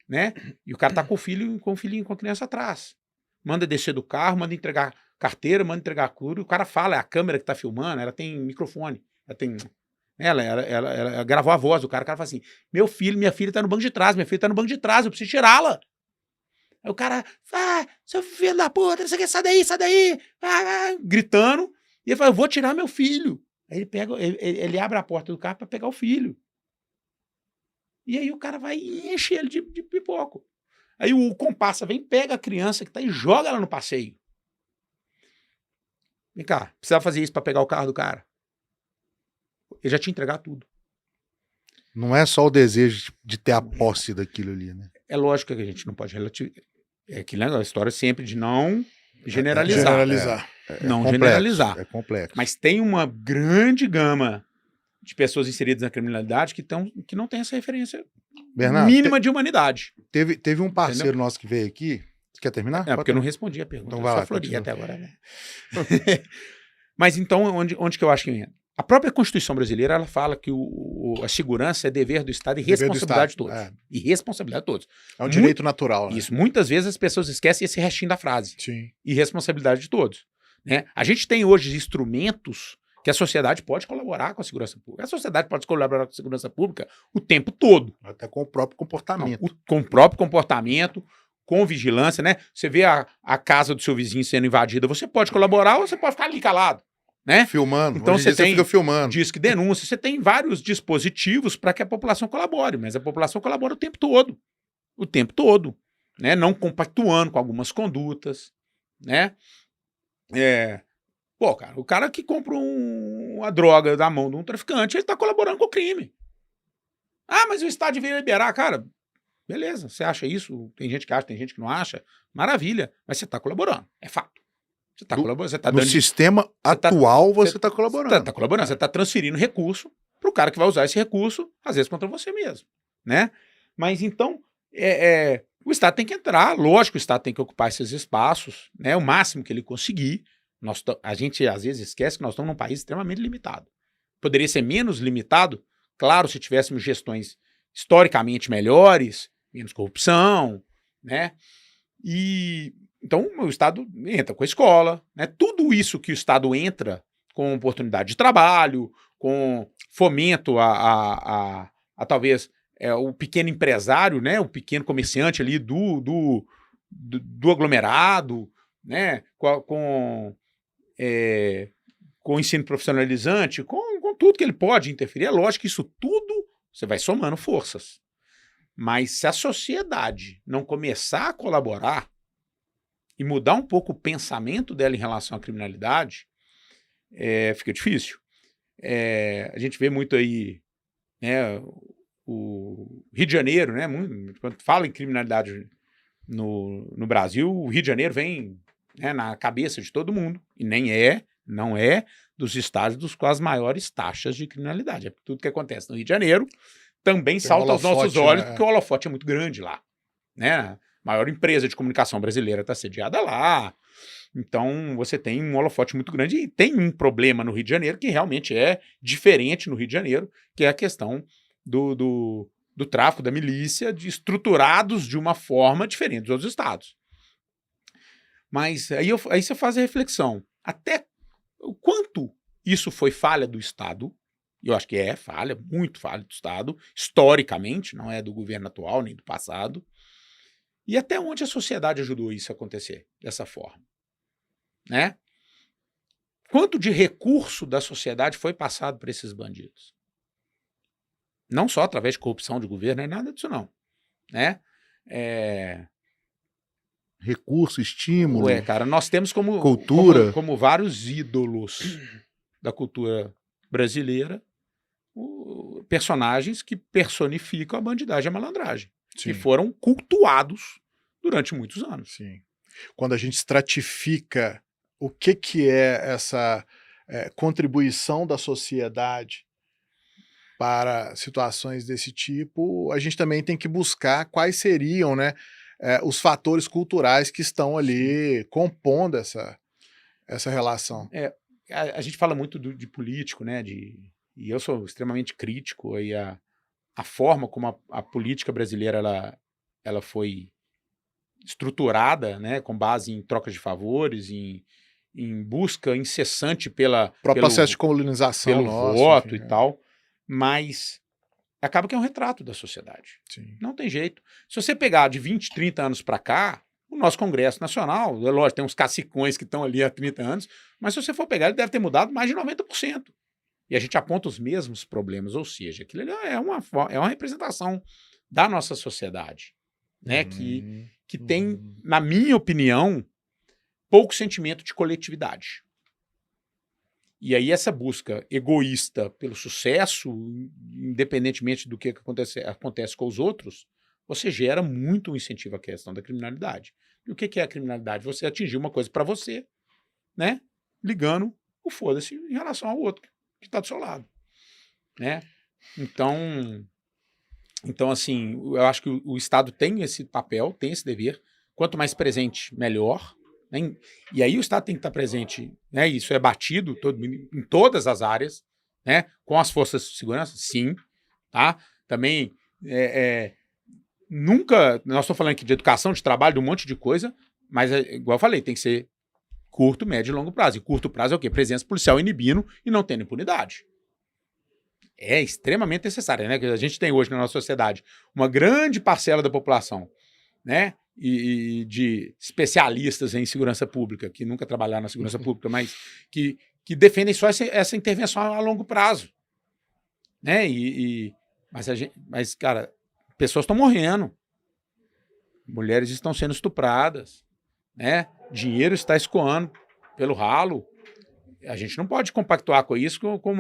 B: né? E o cara tá com o filhinho, com a criança atrás. Manda descer do carro, manda entregar carteira, manda entregar cura. O cara fala, é a câmera que tá filmando, ela tem microfone, ela tem... Ela gravou a voz do cara. O cara fala assim, minha filha tá no banco de trás, eu preciso tirá-la. Aí o cara, seu filho da puta, você quer sai daí, gritando. E ele fala, eu vou tirar meu filho. Aí ele abre a porta do carro para pegar o filho. E aí o cara vai e enche ele de pipoco. Aí o comparsa vem, pega a criança que tá e joga ela no passeio. Vem cá, precisava fazer isso para pegar o carro do cara. Ele já tinha entregado tudo.
A: Não é só o desejo de ter a posse daquilo ali, né?
B: É lógico que a gente não pode relativizar. É aquilo, né? A história sempre de não generalizar. Não generalizar.
A: É complexo.
B: Mas tem uma grande gama de pessoas inseridas na criminalidade que não tem essa referência
A: Bernardo,
B: mínima de humanidade.
A: Teve um parceiro nosso que veio aqui. Você quer terminar?
B: Porque eu não respondi a pergunta.
A: Então vai lá,
B: Floria até agora. Né? Mas então, onde que eu acho que entra? A própria Constituição brasileira, ela fala que a segurança é dever do Estado e responsabilidade de todos. E responsabilidade de todos.
C: É um direito natural. Né?
B: Isso. Muitas vezes as pessoas esquecem esse restinho da frase.
C: Sim.
B: E responsabilidade de todos. Né? A gente tem hoje instrumentos que a sociedade pode colaborar com a segurança pública. A sociedade pode colaborar com a segurança pública o tempo todo.
A: Até com o próprio comportamento.
B: Com o próprio comportamento, com vigilância, né? Você vê a casa do seu vizinho sendo invadida, você pode colaborar ou você pode ficar ali calado. Né?
A: Filmando.
B: Então você
A: fica filmando.
B: Disque denúncia, você tem vários dispositivos para que a população colabore, mas a população colabora o tempo todo, né? Não compactuando com algumas condutas, né? Cara, o cara que compra uma droga da mão de um traficante, ele está colaborando com o crime. Mas o Estado deveria liberar, cara. Beleza, você acha isso? Tem gente que acha, tem gente que não acha. Maravilha, mas você está colaborando, é fato. Você está colaborando, você tá
A: no
B: dando...
A: sistema atual, você está colaborando.
B: Você está colaborando, você está transferindo recurso para o cara que vai usar esse recurso, às vezes contra você mesmo, né? Mas então, o Estado tem que entrar, lógico, o Estado tem que ocupar esses espaços, né, o máximo que ele conseguir. A gente às vezes esquece que nós estamos num país extremamente limitado. Poderia ser menos limitado, claro, se tivéssemos gestões historicamente melhores, menos corrupção, né? E então o Estado entra com a escola, né? Tudo isso que o Estado entra com oportunidade de trabalho, com fomento a talvez o pequeno empresário, né? O pequeno comerciante ali do aglomerado, né? Com ensino profissionalizante, com tudo que ele pode interferir. É lógico que isso tudo você vai somando forças. Mas se a sociedade não começar a colaborar e mudar um pouco o pensamento dela em relação à criminalidade, fica difícil. A gente vê muito aí, né, o Rio de Janeiro, né, quando fala em criminalidade no Brasil, o Rio de Janeiro vem, né, na cabeça de todo mundo, e não é dos estados com as maiores taxas de criminalidade. Tudo que acontece no Rio de Janeiro também salta aos nossos olhos, porque o holofote é muito grande lá, né? A maior empresa de comunicação brasileira está sediada lá. Então, você tem um holofote muito grande e tem um problema no Rio de Janeiro que realmente é diferente no Rio de Janeiro, que é a questão do tráfico, da milícia, estruturados de uma forma diferente dos outros estados. Mas aí você faz a reflexão. Até o quanto isso foi falha do Estado? Eu acho que falha, muito falha do Estado, historicamente, não é do governo atual nem do passado. E até onde a sociedade ajudou isso a acontecer dessa forma, né? Quanto de recurso da sociedade foi passado para esses bandidos? Não só através de corrupção de governo, nem nada disso não, né?
A: Recurso, estímulo,
B: Cara, nós temos
A: cultura.
B: como vários ídolos da cultura brasileira, personagens que personificam a bandidagem e a malandragem.
C: Sim.
B: E foram cultuados durante muitos anos.
C: Sim. Quando a gente estratifica o que é essa contribuição da sociedade para situações desse tipo, a gente também tem que buscar quais seriam, né, os fatores culturais que estão ali compondo essa relação.
B: A gente fala muito de político, né, e eu sou extremamente crítico aí a forma como a política brasileira ela foi estruturada, né, com base em troca de favores, em busca incessante pelo
C: processo de colonização
B: pelo
C: nosso,
B: voto
C: enfim,
B: e tal, mas acaba que é um retrato da sociedade.
C: Sim.
B: Não tem jeito. Se você pegar de 20, 30 anos para cá, o nosso Congresso Nacional, é lógico, tem uns cacicões que estão ali há 30 anos, mas se você for pegar, ele deve ter mudado mais de 90%. E a gente aponta os mesmos problemas, ou seja, aquilo ali é uma representação da nossa sociedade, né? Que tem, na minha opinião, pouco sentimento de coletividade. E aí essa busca egoísta pelo sucesso, independentemente do que acontece com os outros, você gera muito um incentivo à questão da criminalidade. E o que é a criminalidade? Você atingir uma coisa para você, né? Ligando o foda-se em relação ao outro que está do seu lado, né? Então, assim, eu acho que o Estado tem esse papel, tem esse dever. Quanto mais presente, melhor. Né? E aí o Estado tem que estar presente, né? Isso é batido em todas as áreas, né? Com as forças de segurança, sim, tá? Também nunca, nós estamos falando aqui de educação, de trabalho, de um monte de coisa, mas igual eu falei, tem que ser curto, médio e longo prazo. E curto prazo é o quê? Presença policial inibindo e não tendo impunidade. É extremamente necessária, né? A gente tem hoje na nossa sociedade uma grande parcela da população, né? E de especialistas em segurança pública, que nunca trabalharam na segurança pública, mas que defendem só essa intervenção a longo prazo, né? Mas, cara, pessoas estão morrendo, mulheres estão sendo estupradas, né? Dinheiro está escoando pelo ralo. A gente não pode compactuar com isso com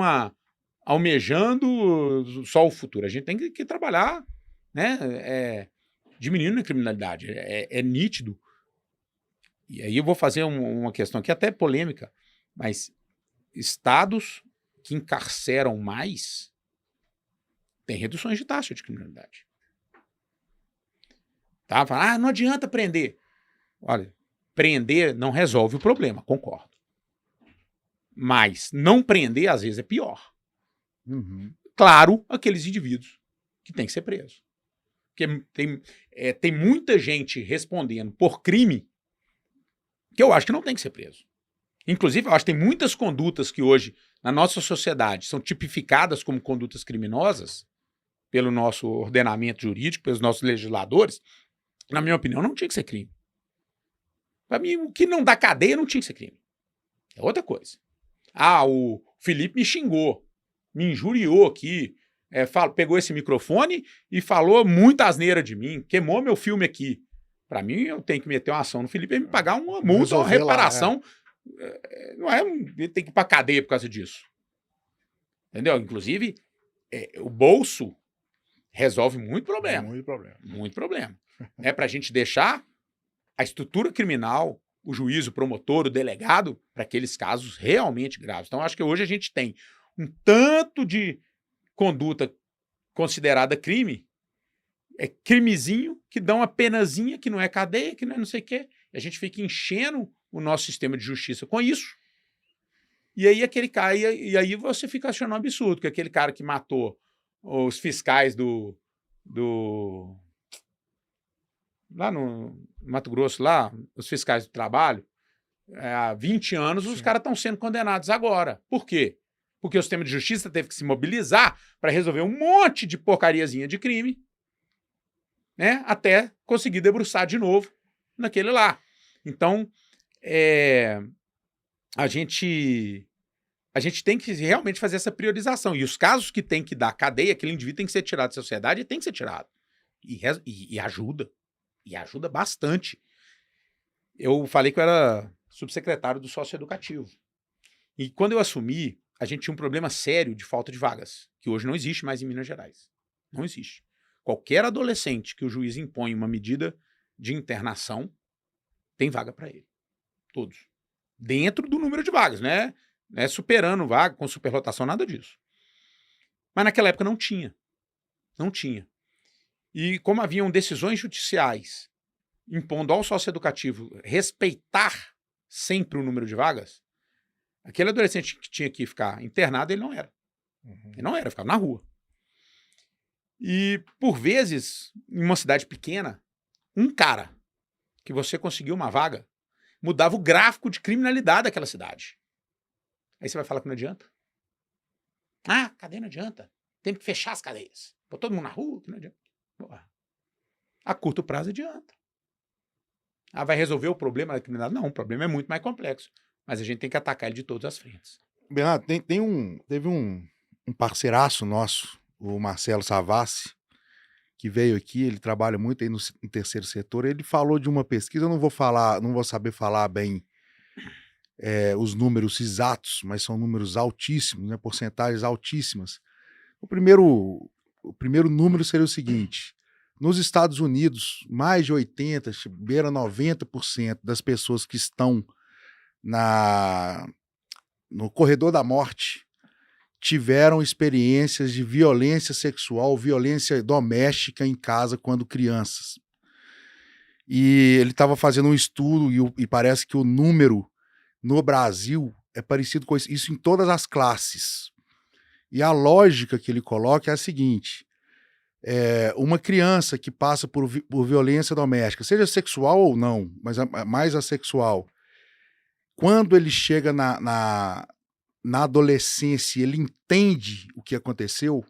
B: almejando só o futuro. A gente tem que trabalhar, né? Diminuindo a criminalidade. É nítido. E aí eu vou fazer uma questão aqui até polêmica, mas estados que encarceram mais tem reduções de taxa de criminalidade. Tá? Fala, não adianta prender. Olha, prender não resolve o problema, concordo. Mas não prender, às vezes, é pior. Claro, aqueles indivíduos que têm que ser presos. Porque tem muita gente respondendo por crime que eu acho que não tem que ser preso. Inclusive, eu acho que tem muitas condutas que hoje, na nossa sociedade, são tipificadas como condutas criminosas pelo nosso ordenamento jurídico, pelos nossos legisladores, na minha opinião, não tinha que ser crime. Para mim, o que não dá cadeia não tinha que ser crime. É outra coisa. O Felipe me xingou, me injuriou aqui, pegou esse microfone e falou muita asneira de mim, queimou meu filme aqui. Para mim, eu tenho que meter uma ação no Felipe e me pagar uma multa, uma reparação. Não é ele tem que ir para cadeia por causa disso. Entendeu? Inclusive, o bolso resolve muito problema.
C: Muito problema.
B: Muito problema. Para a gente deixar a estrutura criminal, o juiz, o promotor, o delegado, para aqueles casos realmente graves. Então, acho que hoje a gente tem um tanto de conduta considerada crime, crimezinho, que dá uma penazinha, que não é cadeia, que não é não sei o quê. E a gente fica enchendo o nosso sistema de justiça com isso. E aí aquele cara, e aí você fica achando um absurdo, que aquele cara que matou os fiscais lá no Mato Grosso, lá, os fiscais do trabalho, há 20 anos, os caras estão sendo condenados agora. Por quê? Porque o sistema de justiça teve que se mobilizar para resolver um monte de porcariazinha de crime, né, até conseguir debruçar de novo naquele lá. Então, a gente tem que realmente fazer essa priorização. E os casos que tem que dar cadeia, aquele indivíduo tem que ser tirado da sociedade e tem que ser tirado. E ajuda. E ajuda bastante. Eu falei que eu era subsecretário do socioeducativo. E quando eu assumi, a gente tinha um problema sério de falta de vagas, que hoje não existe mais em Minas Gerais. Não existe. Qualquer adolescente que o juiz impõe uma medida de internação, tem vaga para ele. Todos. Dentro do número de vagas, né? Não é superando vaga, com superlotação, nada disso. Mas naquela época não tinha. Não tinha. E como haviam decisões judiciais impondo ao socioeducativo respeitar sempre o número de vagas, aquele adolescente que tinha que ficar internado, ele não era. Ele não era, ficava na rua. E, por vezes, em uma cidade pequena, um cara que você conseguiu uma vaga mudava o gráfico de criminalidade daquela cidade. Aí você vai falar que não adianta? Cadeia não adianta. Tem que fechar as cadeias. Pôr todo mundo na rua, que não adianta. Porra. A curto prazo adianta. Vai resolver o problema da criminalidade? Não, o problema é muito mais complexo. Mas a gente tem que atacar ele de todas as frentes.
A: Bernardo, teve um parceiraço nosso, o Marcelo Savassi, que veio aqui, ele trabalha muito aí no terceiro setor, ele falou de uma pesquisa, eu não vou saber falar bem os números exatos, mas são números altíssimos, né, porcentagens altíssimas. O primeiro número seria o seguinte: nos Estados Unidos, mais de 80%, beira 90% das pessoas que estão no corredor da morte tiveram experiências de violência sexual, violência doméstica em casa quando crianças. E ele estava fazendo um estudo e parece que o número no Brasil é parecido com isso em todas as classes. E a lógica que ele coloca é a seguinte: uma criança que passa por violência doméstica, seja sexual ou não, mas mais a sexual, quando ele chega na adolescência, ele entende o que aconteceu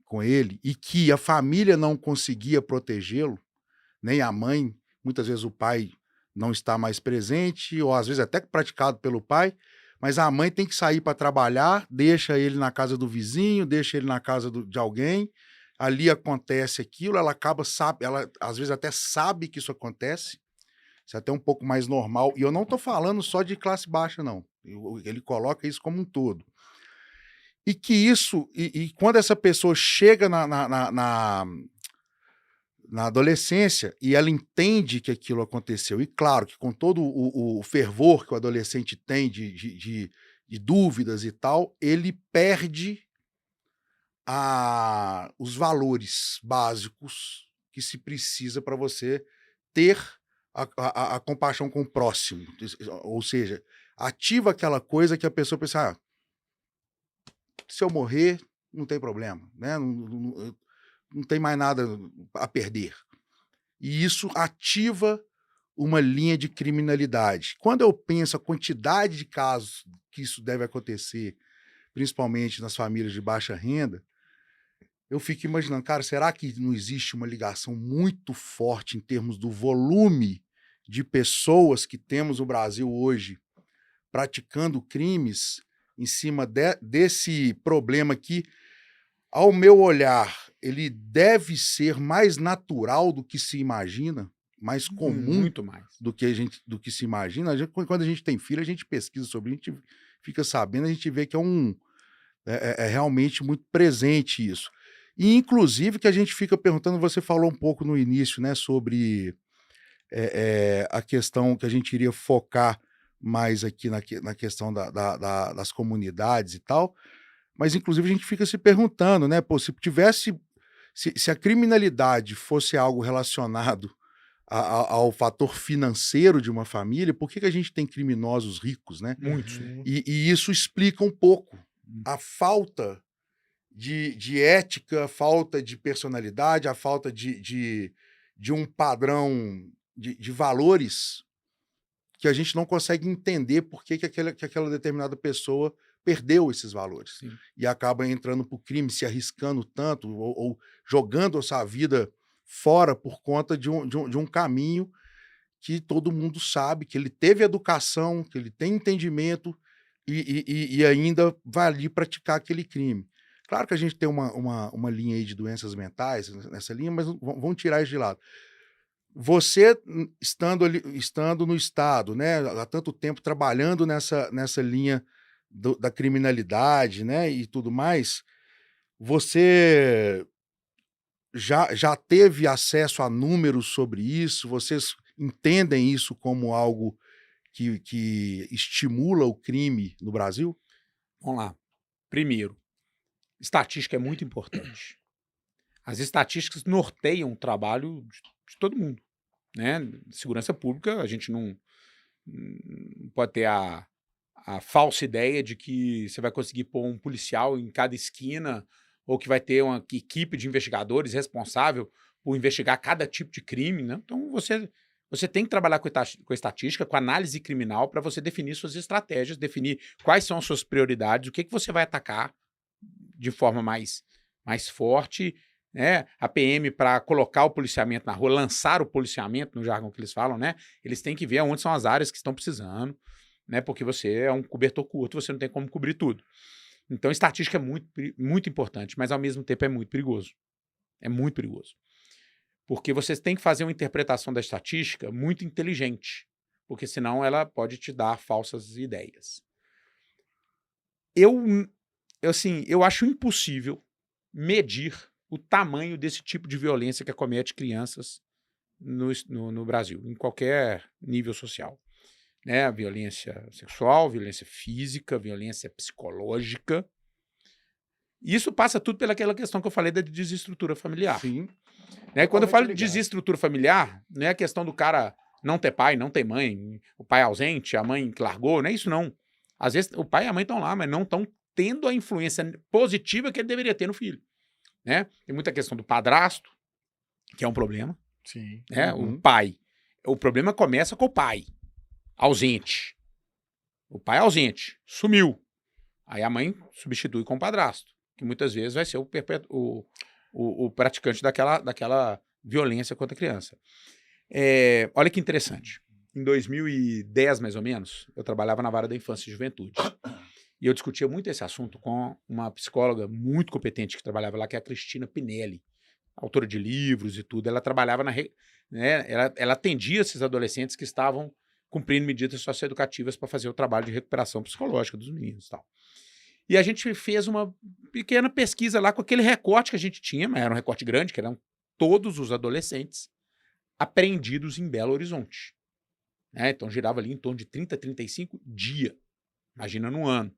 A: com ele e que a família não conseguia protegê-lo, nem a mãe, muitas vezes o pai não está mais presente, ou às vezes até praticado pelo pai, mas a mãe tem que sair para trabalhar, deixa ele na casa do vizinho, deixa ele na casa de alguém, ali acontece aquilo, ela às vezes até sabe que isso acontece, isso é até um pouco mais normal, e eu não estou falando só de classe baixa, não. Ele coloca isso como um todo. E que isso, e quando essa pessoa chega na adolescência e ela entende que aquilo aconteceu, e claro que com todo o fervor que o adolescente tem de dúvidas e tal, ele perde os valores básicos que se precisa para você ter a compaixão com o próximo. Ou seja, ativa aquela coisa que a pessoa pensa, se eu morrer, não tem problema, né? Não tem mais nada a perder. E isso ativa uma linha de criminalidade. Quando eu penso a quantidade de casos que isso deve acontecer, principalmente nas famílias de baixa renda, eu fico imaginando, cara, será que não existe uma ligação muito forte em termos do volume de pessoas que temos no Brasil hoje praticando crimes em cima desse problema que, ao meu olhar, ele deve ser mais natural do que se imagina, mais comum
B: Muito mais.
A: do que se imagina. Quando a gente tem filho, a gente pesquisa sobre, a gente fica sabendo, a gente vê que é realmente muito presente isso. E, inclusive, que a gente fica perguntando, você falou um pouco no início, né, sobre a questão que a gente iria focar mais aqui na questão das comunidades e tal, mas, inclusive, a gente fica se perguntando, né, pô, se a criminalidade fosse algo relacionado ao fator financeiro de uma família, por que a gente tem criminosos ricos, né?
B: Muitos.
A: E isso explica um pouco a falta de ética, a falta de personalidade, a falta de um padrão de valores que a gente não consegue entender por que aquela determinada pessoa perdeu esses valores.
B: Sim.
A: E acaba entrando para o crime, se arriscando tanto, ou jogando a sua vida fora por conta de um caminho que todo mundo sabe, que ele teve educação, que ele tem entendimento e ainda vai ali praticar aquele crime. Claro que a gente tem uma linha aí de doenças mentais nessa linha, mas vamos tirar isso de lado. Você, estando no Estado, né, há tanto tempo trabalhando nessa linha da criminalidade, né, e tudo mais, você já teve acesso a números sobre isso? Vocês entendem isso como algo que estimula o crime no Brasil?
B: Vamos lá. Primeiro, estatística é muito importante. As estatísticas norteiam o trabalho de todo mundo, né? Segurança pública, a gente não pode ter a falsa ideia de que você vai conseguir pôr um policial em cada esquina ou que vai ter uma equipe de investigadores responsável por investigar cada tipo de crime, né? Então, você tem que trabalhar com estatística, com análise criminal, para você definir suas estratégias, definir quais são as suas prioridades, o que você vai atacar de forma mais forte, né? A PM, para colocar o policiamento na rua, lançar o policiamento, no jargão que eles falam, né? Eles têm que ver onde são as áreas que estão precisando, né? Porque você é um cobertor curto, você não tem como cobrir tudo. Então, estatística é muito, muito importante, mas ao mesmo tempo é muito perigoso. É muito perigoso. Porque você tem que fazer uma interpretação da estatística muito inteligente, porque senão ela pode te dar falsas ideias. Eu acho impossível medir o tamanho desse tipo de violência que acomete crianças no Brasil, em qualquer nível social. Né? Violência sexual, violência física, violência psicológica. Isso passa tudo pelaquela questão que eu falei da desestrutura familiar.
A: Sim.
B: Né? Quando eu falo de desestrutura familiar, não é a questão do cara não ter pai, não ter mãe, o pai ausente, a mãe que largou, não é isso não. Às vezes o pai e a mãe estão lá, mas não estão tendo a influência positiva que ele deveria ter no filho. Né? Tem muita questão do padrasto, que é um problema.
C: Sim.
B: Né? O pai. O problema começa com o pai ausente. O pai ausente, sumiu. Aí a mãe substitui com o padrasto, que muitas vezes vai ser o praticante daquela violência contra a criança. Olha que interessante. Em 2010, mais ou menos, eu trabalhava na vara da infância e juventude. E eu discutia muito esse assunto com uma psicóloga muito competente que trabalhava lá, que é a Cristina Pinelli, autora de livros e tudo. Ela trabalhava né, ela atendia esses adolescentes que estavam cumprindo medidas socioeducativas para fazer o trabalho de recuperação psicológica dos meninos e tal. E a gente fez uma pequena pesquisa lá com aquele recorte que a gente tinha, mas era um recorte grande, que eram todos os adolescentes apreendidos em Belo Horizonte. Né? Então girava ali em torno de 30, 35 dias, imagina no ano.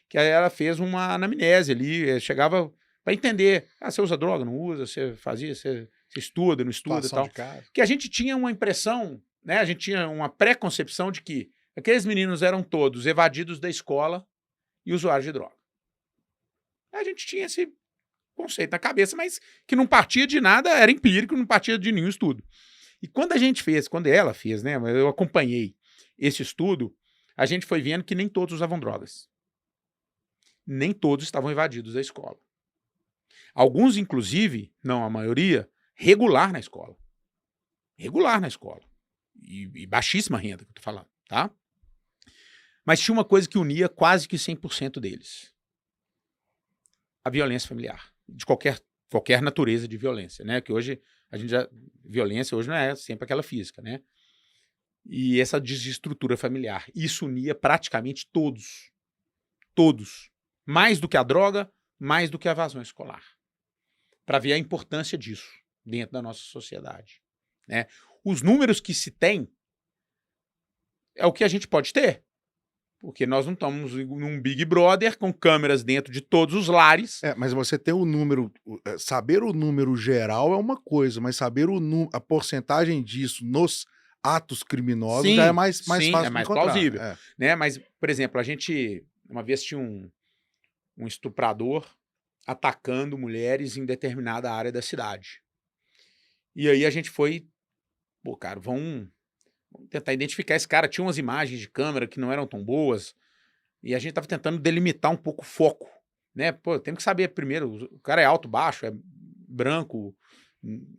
B: Que aí ela fez uma anamnese ali, chegava Para entender, você usa droga, não usa, você fazia, você estuda, não estuda e
C: Situação
B: tal.
C: de casa.
B: Que a gente tinha uma impressão, né? A gente tinha uma pré-concepção de que aqueles meninos eram todos evadidos da escola e usuários de droga. A gente tinha esse conceito na cabeça, mas que não partia de nada, era empírico, não partia de nenhum estudo. E quando ela fez, né? Eu acompanhei esse estudo, a gente foi vendo que nem todos usavam drogas. Nem todos estavam evadidos da escola. Alguns, inclusive, não a maioria, regular na escola. Regular na escola. E baixíssima renda, que eu tô falando, tá? Mas tinha uma coisa que unia quase que 100% deles. A violência familiar. De qualquer natureza de violência, né? Que hoje, violência hoje não é sempre aquela física, né? E essa desestrutura familiar. Isso unia praticamente todos. Todos. Mais do que a droga, mais do que a evasão escolar. Para ver a importância disso dentro da nossa sociedade, né? Os números que se tem é o que a gente pode ter, porque nós não estamos num Big Brother com câmeras dentro de todos os lares.
A: Mas você tem o número, saber o número geral é uma coisa, mas saber a porcentagem disso nos atos criminosos
B: Sim,
A: já é mais
B: sim,
A: fácil
B: é
A: de
B: mais
A: encontrar.
B: plausível, né? Mas, por exemplo, a gente uma vez tinha um estuprador atacando mulheres em determinada área da cidade. E aí a gente foi, cara, vamos tentar identificar esse cara. Tinha umas imagens de câmera que não eram tão boas, e a gente tava tentando delimitar um pouco o foco, né? Pô, temos que saber primeiro, o cara é alto, baixo, é branco,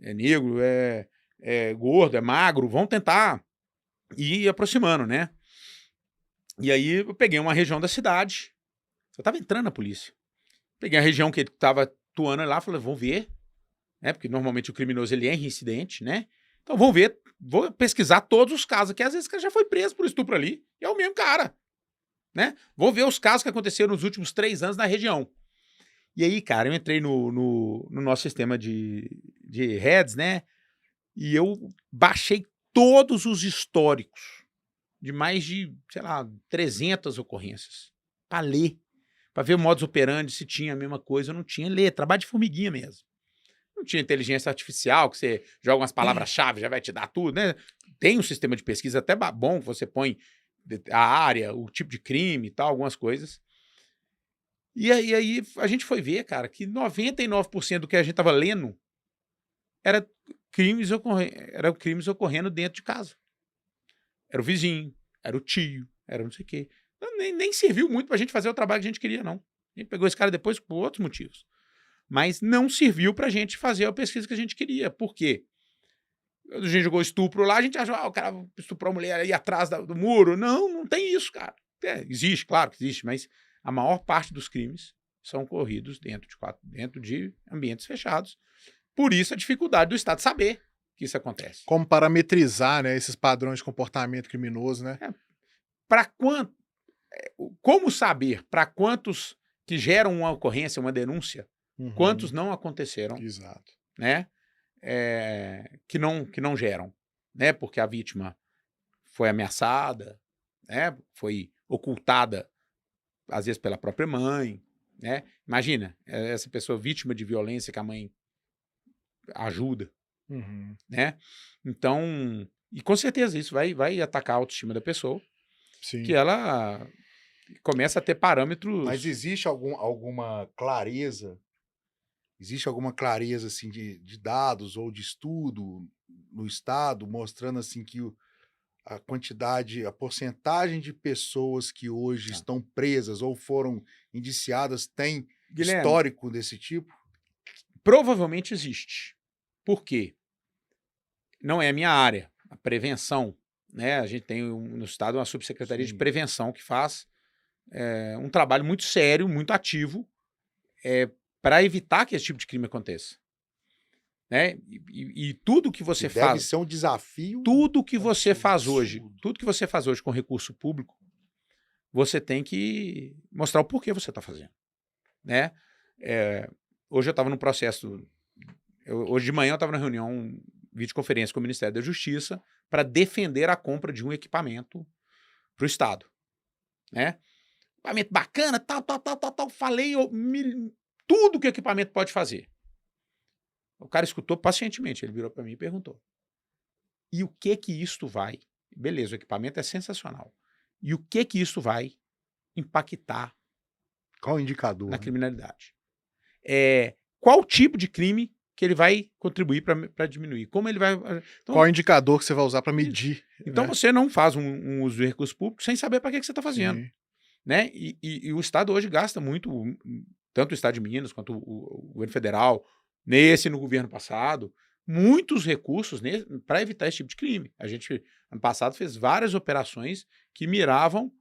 B: é negro, é gordo, é magro, vamos tentar ir aproximando, né? E aí eu peguei uma região da cidade, eu tava entrando na polícia. Peguei a região que ele tava atuando lá, falei, vou ver, né? Porque normalmente o criminoso ele é reincidente, né? Então vou ver, vou pesquisar todos os casos, que às vezes o cara já foi preso por estupro ali, e é o mesmo cara, né? Vou ver os casos que aconteceram nos últimos 3 anos na região. E aí, cara, eu entrei no nosso sistema de heads, né? E eu baixei todos os históricos de mais de, sei lá, 300 ocorrências para ler, para ver o modus operandi, se tinha a mesma coisa ou não tinha. Ler, trabalho de formiguinha mesmo. Não tinha inteligência artificial, que você joga umas palavras-chave, já vai te dar tudo, né? Tem um sistema de pesquisa até bom, que você põe a área, o tipo de crime e tal, algumas coisas. E aí a gente foi ver, cara, que 99% do que a gente tava lendo era crimes ocorrendo dentro de casa. Era o vizinho, era o tio, era não sei o quê. Nem serviu muito pra gente fazer o trabalho que a gente queria, não. A gente pegou esse cara depois por outros motivos. Mas não serviu pra gente fazer a pesquisa que a gente queria. Por quê? A gente jogou estupro lá, a gente achou, o cara estuprou a mulher aí atrás do muro. Não tem isso, cara. Existe, claro que existe, mas a maior parte dos crimes são ocorridos dentro de ambientes fechados. Por isso a dificuldade do Estado saber que isso acontece.
C: Como parametrizar, né, esses padrões de comportamento criminoso, né?
B: Como saber para quantos que geram uma ocorrência, uma denúncia, quantos não aconteceram?
C: Exato.
B: Né? Que não geram, né? Porque a vítima foi ameaçada, né? Foi ocultada, às vezes pela própria mãe, né? Imagina, essa pessoa vítima de violência que a mãe ajuda, né? Então, e com certeza isso vai atacar a autoestima da pessoa,
C: Sim.
B: que ela começa a ter parâmetros...
A: Mas existe alguma clareza? Existe alguma clareza assim, de dados ou de estudo no Estado mostrando assim que a quantidade, a porcentagem de pessoas que hoje estão presas ou foram indiciadas tem
B: Guilherme,
A: histórico desse tipo?
B: Provavelmente existe. Por quê? Não é a minha área, a prevenção, né? A gente tem no Estado uma subsecretaria de prevenção que faz um trabalho muito sério, muito ativo, para evitar que esse tipo de crime aconteça. Né? E tudo que você faz...
A: Deve ser um desafio.
B: Tudo que você faz hoje, com recurso público, você tem que mostrar o porquê você está fazendo. Né? Hoje eu estava no processo... Hoje de manhã eu estava na reunião, videoconferência com o Ministério da Justiça, para defender a compra de um equipamento para o Estado. Né? Equipamento bacana, tal. Falei tudo que o equipamento pode fazer. O cara escutou pacientemente, ele virou para mim e perguntou: e o que isto vai? Beleza, o equipamento é sensacional. E o que isto vai impactar
A: Qual o indicador,
B: na
A: né?
B: criminalidade? Qual tipo de crime que ele vai contribuir para diminuir? Como ele vai. Então,
C: Qual é o indicador que você vai usar para
B: isso.
C: medir?
B: Então
C: Né?
B: você não faz um uso de recurso público sem saber para que você está fazendo.
C: Sim.
B: Né? E o Estado hoje gasta muito, tanto o Estado de Minas quanto o governo federal, nesse e no governo passado, muitos recursos para evitar esse tipo de crime. A gente, ano passado, fez várias operações que miravam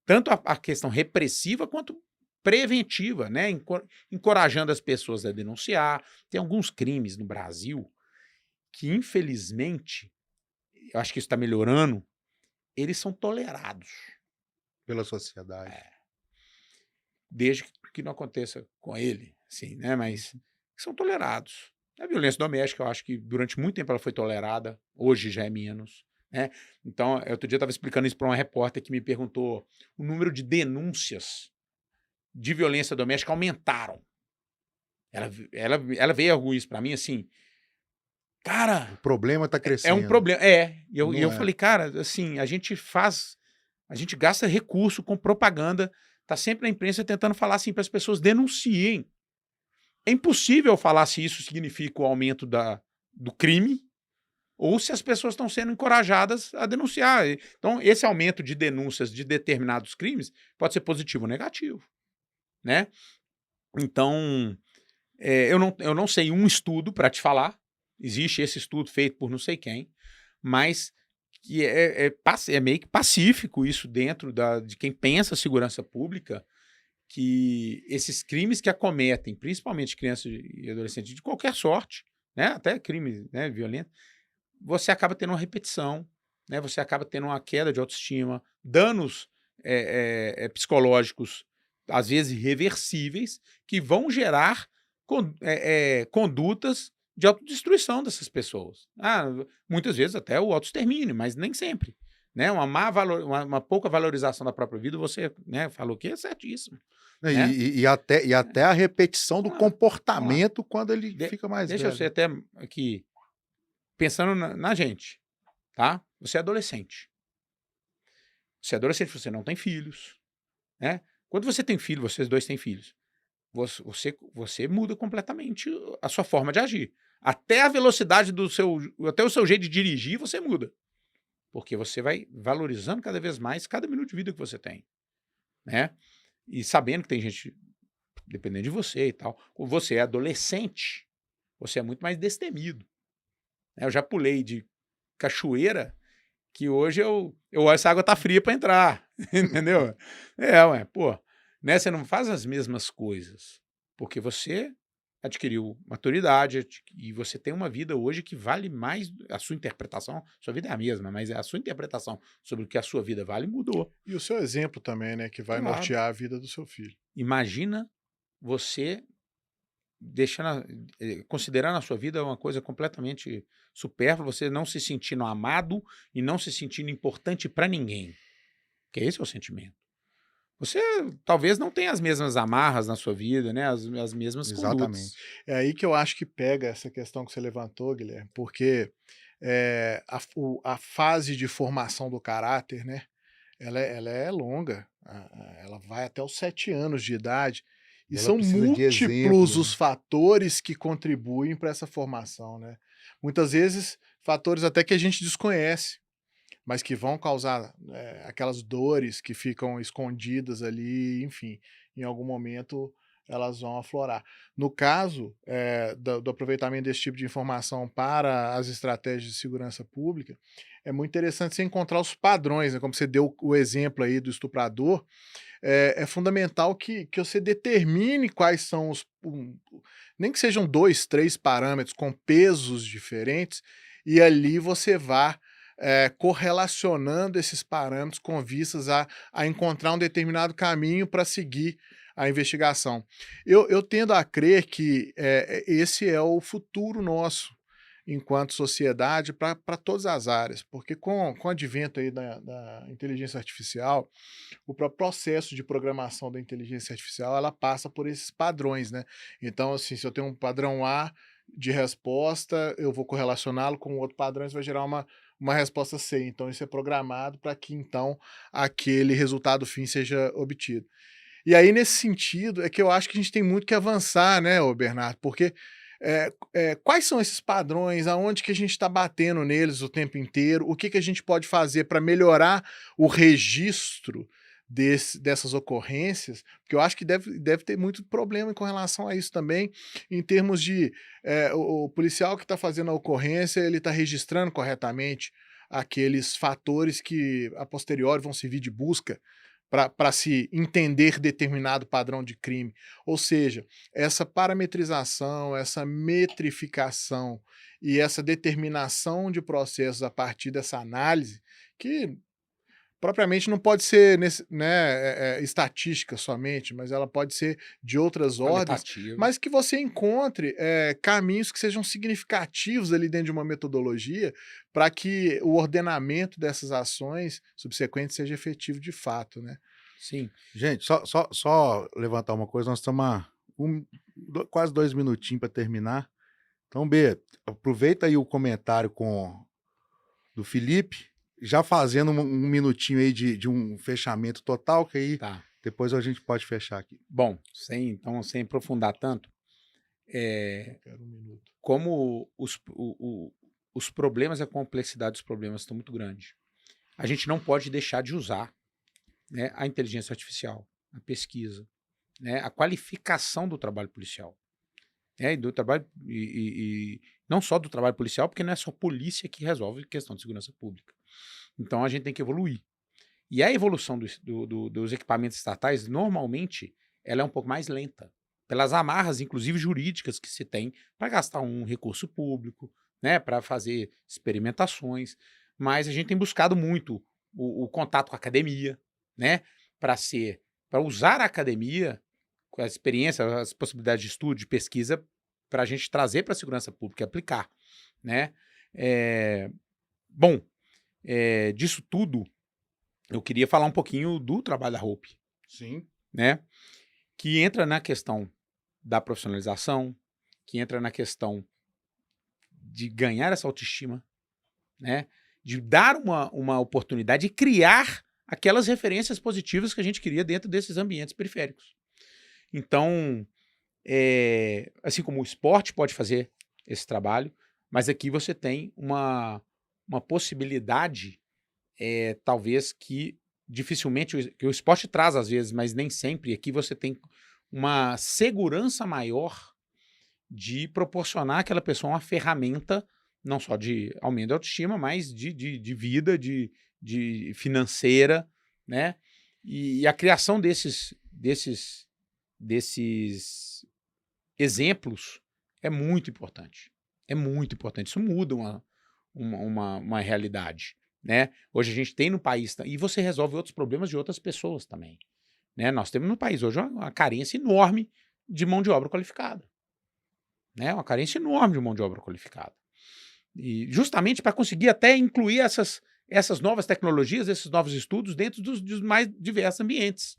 B: tanto a questão repressiva quanto preventiva, né? Encorajando as pessoas a denunciar. Tem alguns crimes no Brasil que, infelizmente, eu acho que isso está melhorando, eles são tolerados.
A: Pela sociedade.
B: Desde que não aconteça com ele, assim, né? Mas são tolerados. A violência doméstica, eu acho que durante muito tempo ela foi tolerada, hoje já é menos, né? Então, outro dia eu estava explicando isso para uma repórter que me perguntou: o número de denúncias de violência doméstica aumentaram. Ela veio arguir isso para mim assim, cara,
A: O problema está
B: é
A: crescendo.
B: um problema. E
A: Não
B: eu
A: é.
B: falei, cara, assim, a gente gasta recurso com propaganda, tá sempre na imprensa tentando falar assim para as pessoas denunciem. É impossível falar se isso significa o aumento do crime ou se as pessoas estão sendo encorajadas a denunciar. Então, esse aumento de denúncias de determinados crimes pode ser positivo ou negativo, né? Então, eu não sei um estudo para te falar, existe esse estudo feito por não sei quem, mas que é meio que pacífico isso dentro de quem pensa segurança pública, que esses crimes que acometem, principalmente crianças e adolescentes de qualquer sorte, né, até crimes, né, violentos, você acaba tendo uma repetição, né, você acaba tendo uma queda de autoestima, danos psicológicos, às vezes irreversíveis, que vão gerar condutas de autodestruição dessas pessoas. Muitas vezes até o autoextermínio, mas nem sempre. Né? Uma pouca valorização da própria vida, você, né, falou que é certíssimo. Né?
A: E até a repetição do
B: Vamos lá.
A: comportamento quando ele fica mais
B: Deixa eu
A: velho.
B: ser até aqui, pensando na gente, tá? Você é adolescente. Você não tem filhos, né? Quando você tem filho, vocês dois têm filhos, você muda completamente a sua forma de agir. Até a velocidade até o seu jeito de dirigir, você muda. Porque você vai valorizando cada vez mais cada minuto de vida que você tem, né? E sabendo que tem gente dependendo de você e tal. Quando você é adolescente, você é muito mais destemido. Eu já pulei de cachoeira que hoje eu olho se a água tá fria para entrar, entendeu? Pô, né? Você não faz as mesmas coisas, porque você adquiriu maturidade e você tem uma vida hoje que vale mais, a sua interpretação, sua vida é a mesma, mas a sua interpretação sobre o que a sua vida vale mudou.
C: E o seu exemplo também, né, que vai
B: Claro.
C: nortear a vida do seu filho.
B: Imagina você considerando a sua vida uma coisa completamente supérflua, você não se sentindo amado e não se sentindo importante para ninguém. Que esse é o sentimento. Você talvez não tenha as mesmas amarras na sua vida, né? As mesmas condutas.
A: Exatamente.
C: É aí que eu acho que pega essa questão que você levantou, Guilherme, porque a fase de formação do caráter, né, ela é longa, ela vai até os 7 anos de idade, e
A: Ela
C: são
A: precisa de
C: múltiplos
A: exemplo,
C: os fatores que contribuem para essa formação, né? Muitas vezes, fatores até que a gente desconhece, mas que vão causar aquelas dores que ficam escondidas ali, enfim, em algum momento elas vão aflorar. No caso do aproveitamento desse tipo de informação para as estratégias de segurança pública, é muito interessante você encontrar os padrões, né? Como você deu o exemplo aí do estuprador, é fundamental que você determine quais são nem que sejam 2, 3 parâmetros com pesos diferentes, e ali você vá correlacionando esses parâmetros com vistas a encontrar um determinado caminho para seguir a investigação. Eu tendo a crer que esse é o futuro nosso. enquanto sociedade para todas as áreas, porque com o advento aí da inteligência artificial, o próprio processo de programação da inteligência artificial, ela passa por esses padrões, né? Então, assim, se eu tenho um padrão A de resposta, eu vou correlacioná-lo com outro padrão, isso vai gerar uma resposta C. Então, isso é programado para que, então, aquele resultado fim seja obtido. E aí, nesse sentido, é que eu acho que a gente tem muito que avançar, né, ô Bernardo? Porque quais são esses padrões, aonde que a gente está batendo neles o tempo inteiro, o que, que a gente pode fazer para melhorar o registro dessas ocorrências, porque eu acho que deve ter muito problema com relação a isso também, em termos de o policial que está fazendo a ocorrência, ele está registrando corretamente aqueles fatores que a posteriori vão servir de busca para se entender determinado padrão de crime. Ou seja, essa parametrização, essa metrificação e essa determinação de processos a partir dessa análise, que propriamente não pode ser estatística somente, mas ela pode ser de outras ordens, mas que você encontre caminhos que sejam significativos ali dentro de uma metodologia para que o ordenamento dessas ações subsequentes seja efetivo de fato, né?
B: Sim.
A: Gente, só levantar uma coisa, nós estamos a quase 2 minutinhos para terminar. Então, B, aproveita aí o comentário do Felipe, já fazendo um minutinho aí de um fechamento total, que aí depois a gente pode fechar aqui.
B: Bom, sem aprofundar tanto, como os problemas e a complexidade dos problemas estão muito grandes, a gente não pode deixar de usar, né, a inteligência artificial, a pesquisa, né, a qualificação do trabalho policial. E do trabalho, e não só do trabalho policial, porque não é só polícia que resolve questão de segurança pública. Então a gente tem que evoluir. E a evolução dos equipamentos estatais, normalmente, ela é um pouco mais lenta, pelas amarras, inclusive jurídicas, que se tem para gastar um recurso público, né, para fazer experimentações. Mas a gente tem buscado muito o contato com a academia, né, para usar a academia, com a experiência, as possibilidades de estudo, de pesquisa, para a gente trazer para a segurança pública e aplicar, né? Bom, disso tudo, eu queria falar um pouquinho do trabalho da Hope.
A: Sim.
B: Né? Que entra na questão da profissionalização, que entra na questão de ganhar essa autoestima, né? De dar uma oportunidade de criar aquelas referências positivas que a gente queria dentro desses ambientes periféricos. Então, assim como o esporte pode fazer esse trabalho, mas aqui você tem uma possibilidade, talvez que dificilmente, que o esporte traz às vezes, mas nem sempre, aqui você tem uma segurança maior de proporcionar àquela pessoa uma ferramenta, não só de aumento de autoestima, mas de vida, de financeira, né? E a criação desses exemplos é muito importante. É muito importante. Isso muda uma realidade, né? Hoje a gente tem no país, e você resolve outros problemas de outras pessoas também, né? Nós temos no país hoje uma carência enorme de mão de obra qualificada, né? Uma carência enorme de mão de obra qualificada. E justamente para conseguir até incluir essas novas tecnologias, esses novos estudos dentro dos mais diversos ambientes,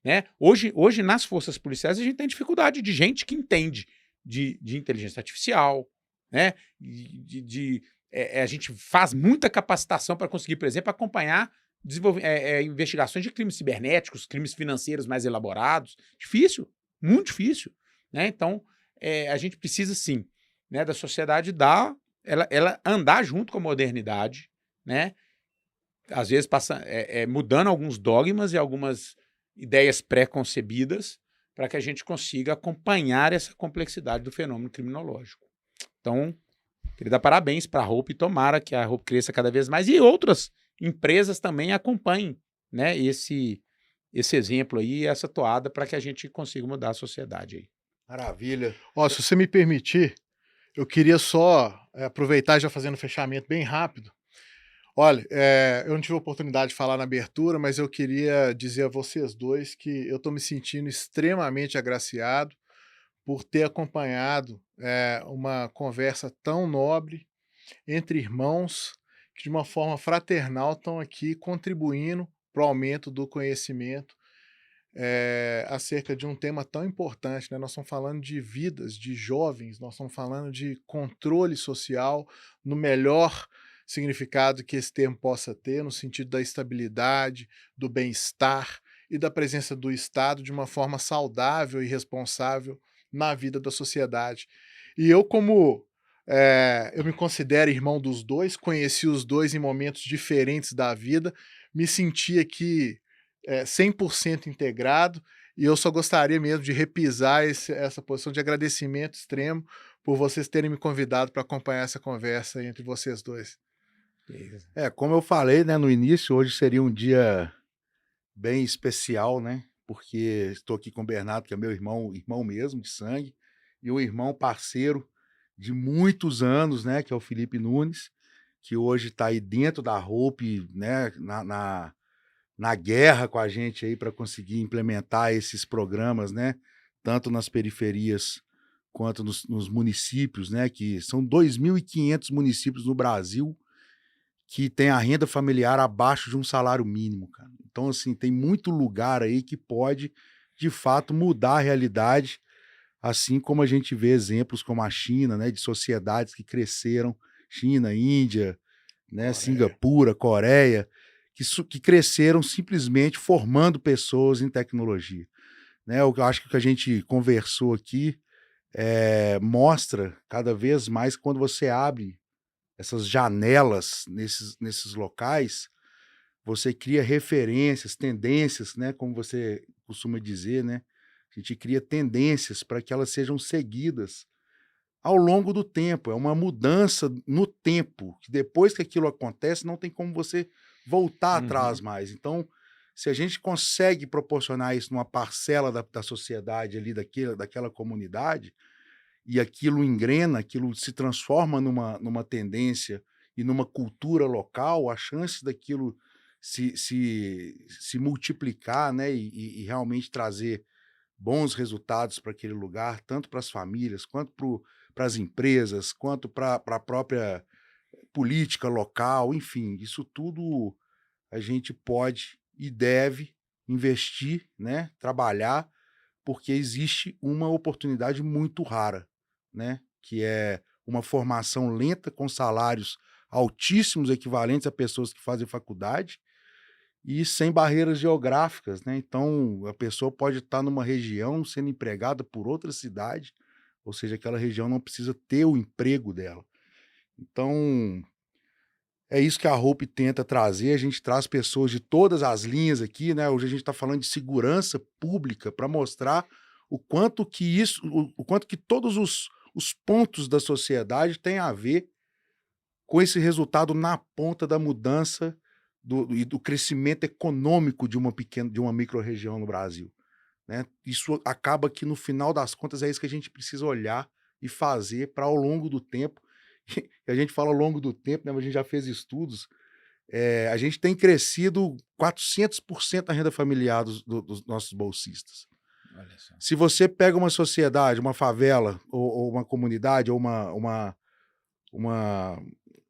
B: né? Hoje, nas forças policiais, a gente tem dificuldade de gente que entende de inteligência artificial, né? A gente faz muita capacitação para conseguir, por exemplo, acompanhar investigações de crimes cibernéticos, crimes financeiros mais elaborados. Difícil, muito difícil, né? Então, a gente precisa, sim, né, da sociedade ela andar junto com a modernidade, né? Às vezes mudando alguns dogmas e algumas ideias pré-concebidas para que a gente consiga acompanhar essa complexidade do fenômeno criminológico. Então, queria dar parabéns para a Hope e tomara que a Hope cresça cada vez mais e outras empresas também acompanhem, né, esse exemplo aí, essa toada, para que a gente consiga mudar a sociedade aí.
A: Maravilha.
C: Se você me permitir, eu queria só aproveitar já fazendo um fechamento bem rápido. Olha, eu não tive a oportunidade de falar na abertura, mas eu queria dizer a vocês dois que eu estou me sentindo extremamente agraciado por ter acompanhado uma conversa tão nobre entre irmãos que, de uma forma fraternal, estão aqui contribuindo para o aumento do conhecimento acerca de um tema tão importante, né? Nós estamos falando de vidas, de jovens, nós estamos falando de controle social no melhor significado que esse termo possa ter, no sentido da estabilidade, do bem-estar e da presença do Estado de uma forma saudável e responsável na vida da sociedade. E eu, como eu me considero irmão dos dois, conheci os dois em momentos diferentes da vida, me senti aqui 100% integrado, e eu só gostaria mesmo de repisar essa posição de agradecimento extremo por vocês terem me convidado para acompanhar essa conversa entre vocês dois.
A: Como eu falei, né, no início, hoje seria um dia bem especial, né? Porque estou aqui com o Bernardo, que é meu irmão mesmo, de sangue, e um irmão parceiro de muitos anos, né, que é o Felipe Nunes, que hoje está aí dentro da Hope, né, na guerra com a gente aí para conseguir implementar esses programas, né, tanto nas periferias quanto nos municípios, né, que são 2.500 municípios no Brasil que tem a renda familiar abaixo de um salário mínimo, cara. Então, assim, tem muito lugar aí que pode, de fato, mudar a realidade, assim como a gente vê exemplos como a China, né, de sociedades que cresceram, China, Índia, né, Singapura, Coreia, que cresceram simplesmente formando pessoas em tecnologia. Né, eu acho que o que a gente conversou aqui mostra cada vez mais que quando você abre essas janelas nesses locais, você cria referências, tendências, né, como você costuma dizer, né? A gente cria tendências para que elas sejam seguidas ao longo do tempo. É uma mudança no tempo, que depois que aquilo acontece, não tem como você voltar atrás mais. Então, se a gente consegue proporcionar isso numa parcela da sociedade ali, daquela comunidade, e aquilo engrena, aquilo se transforma numa tendência e numa cultura local, a chance daquilo se multiplicar, né, e realmente trazer bons resultados para aquele lugar, tanto para as famílias, quanto para as empresas, quanto para a própria política local, enfim, isso tudo a gente pode e deve investir, né, trabalhar, porque existe uma oportunidade muito rara, né, que é uma formação lenta com salários altíssimos, equivalentes a pessoas que fazem faculdade, e sem barreiras geográficas, né? Então, a pessoa pode estar numa região sendo empregada por outra cidade, ou seja, aquela região não precisa ter o emprego dela. Então, é isso que a Hope tenta trazer. A gente traz pessoas de todas as linhas aqui, né? Hoje a gente está falando de segurança pública para mostrar o quanto que todos os pontos da sociedade têm a ver com esse resultado na ponta da mudança e do crescimento econômico de uma micro-região no Brasil, né? Isso acaba que, no final das contas, é isso que a gente precisa olhar e fazer para, ao longo do tempo, e a gente fala ao longo do tempo, né, mas a gente já fez estudos, a gente tem crescido 400% a renda familiar dos nossos bolsistas.
B: Olha só.
A: Se você pega uma sociedade, uma favela, ou uma comunidade, ou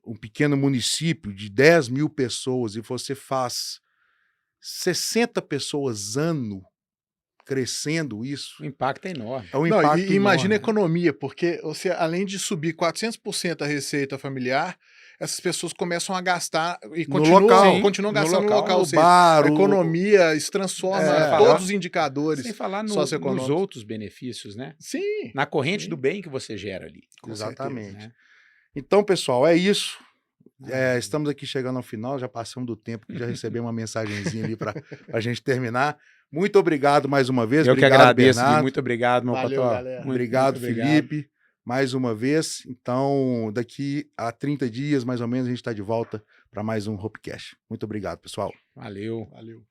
A: um pequeno município de 10 mil pessoas, e você faz 60 pessoas ano crescendo isso,
B: O impacto é enorme.
A: é um
C: Não,
A: impacto
C: e imagina a
A: enorme.
C: economia, porque você, além de subir 400% a receita familiar, essas pessoas começam a gastar e
A: No local,
C: continuam gastando no local.
A: no
C: Ou seja,
A: bar,
C: a economia se transforma todos os indicadores
B: Sem falar nos
C: socioeconômicos.
B: outros benefícios, né?
C: Sim.
B: Na corrente do bem que você gera ali.
C: Com
A: exatamente.
B: Né?
A: Então, pessoal, é isso. Estamos aqui chegando ao final, já passamos do tempo, que já recebemos uma mensagenzinha ali para a gente terminar. Muito obrigado mais uma vez.
B: Eu
A: Obrigado,
B: que agradeço,
A: Bernardo.
B: muito obrigado, meu
C: Valeu,
B: Cotó.
C: galera.
A: Obrigado, Felipe, mais uma vez. Então, daqui a 30 dias, mais ou menos, a gente está de volta para mais um Hopecast. Muito obrigado, pessoal.
B: Valeu.
C: Valeu.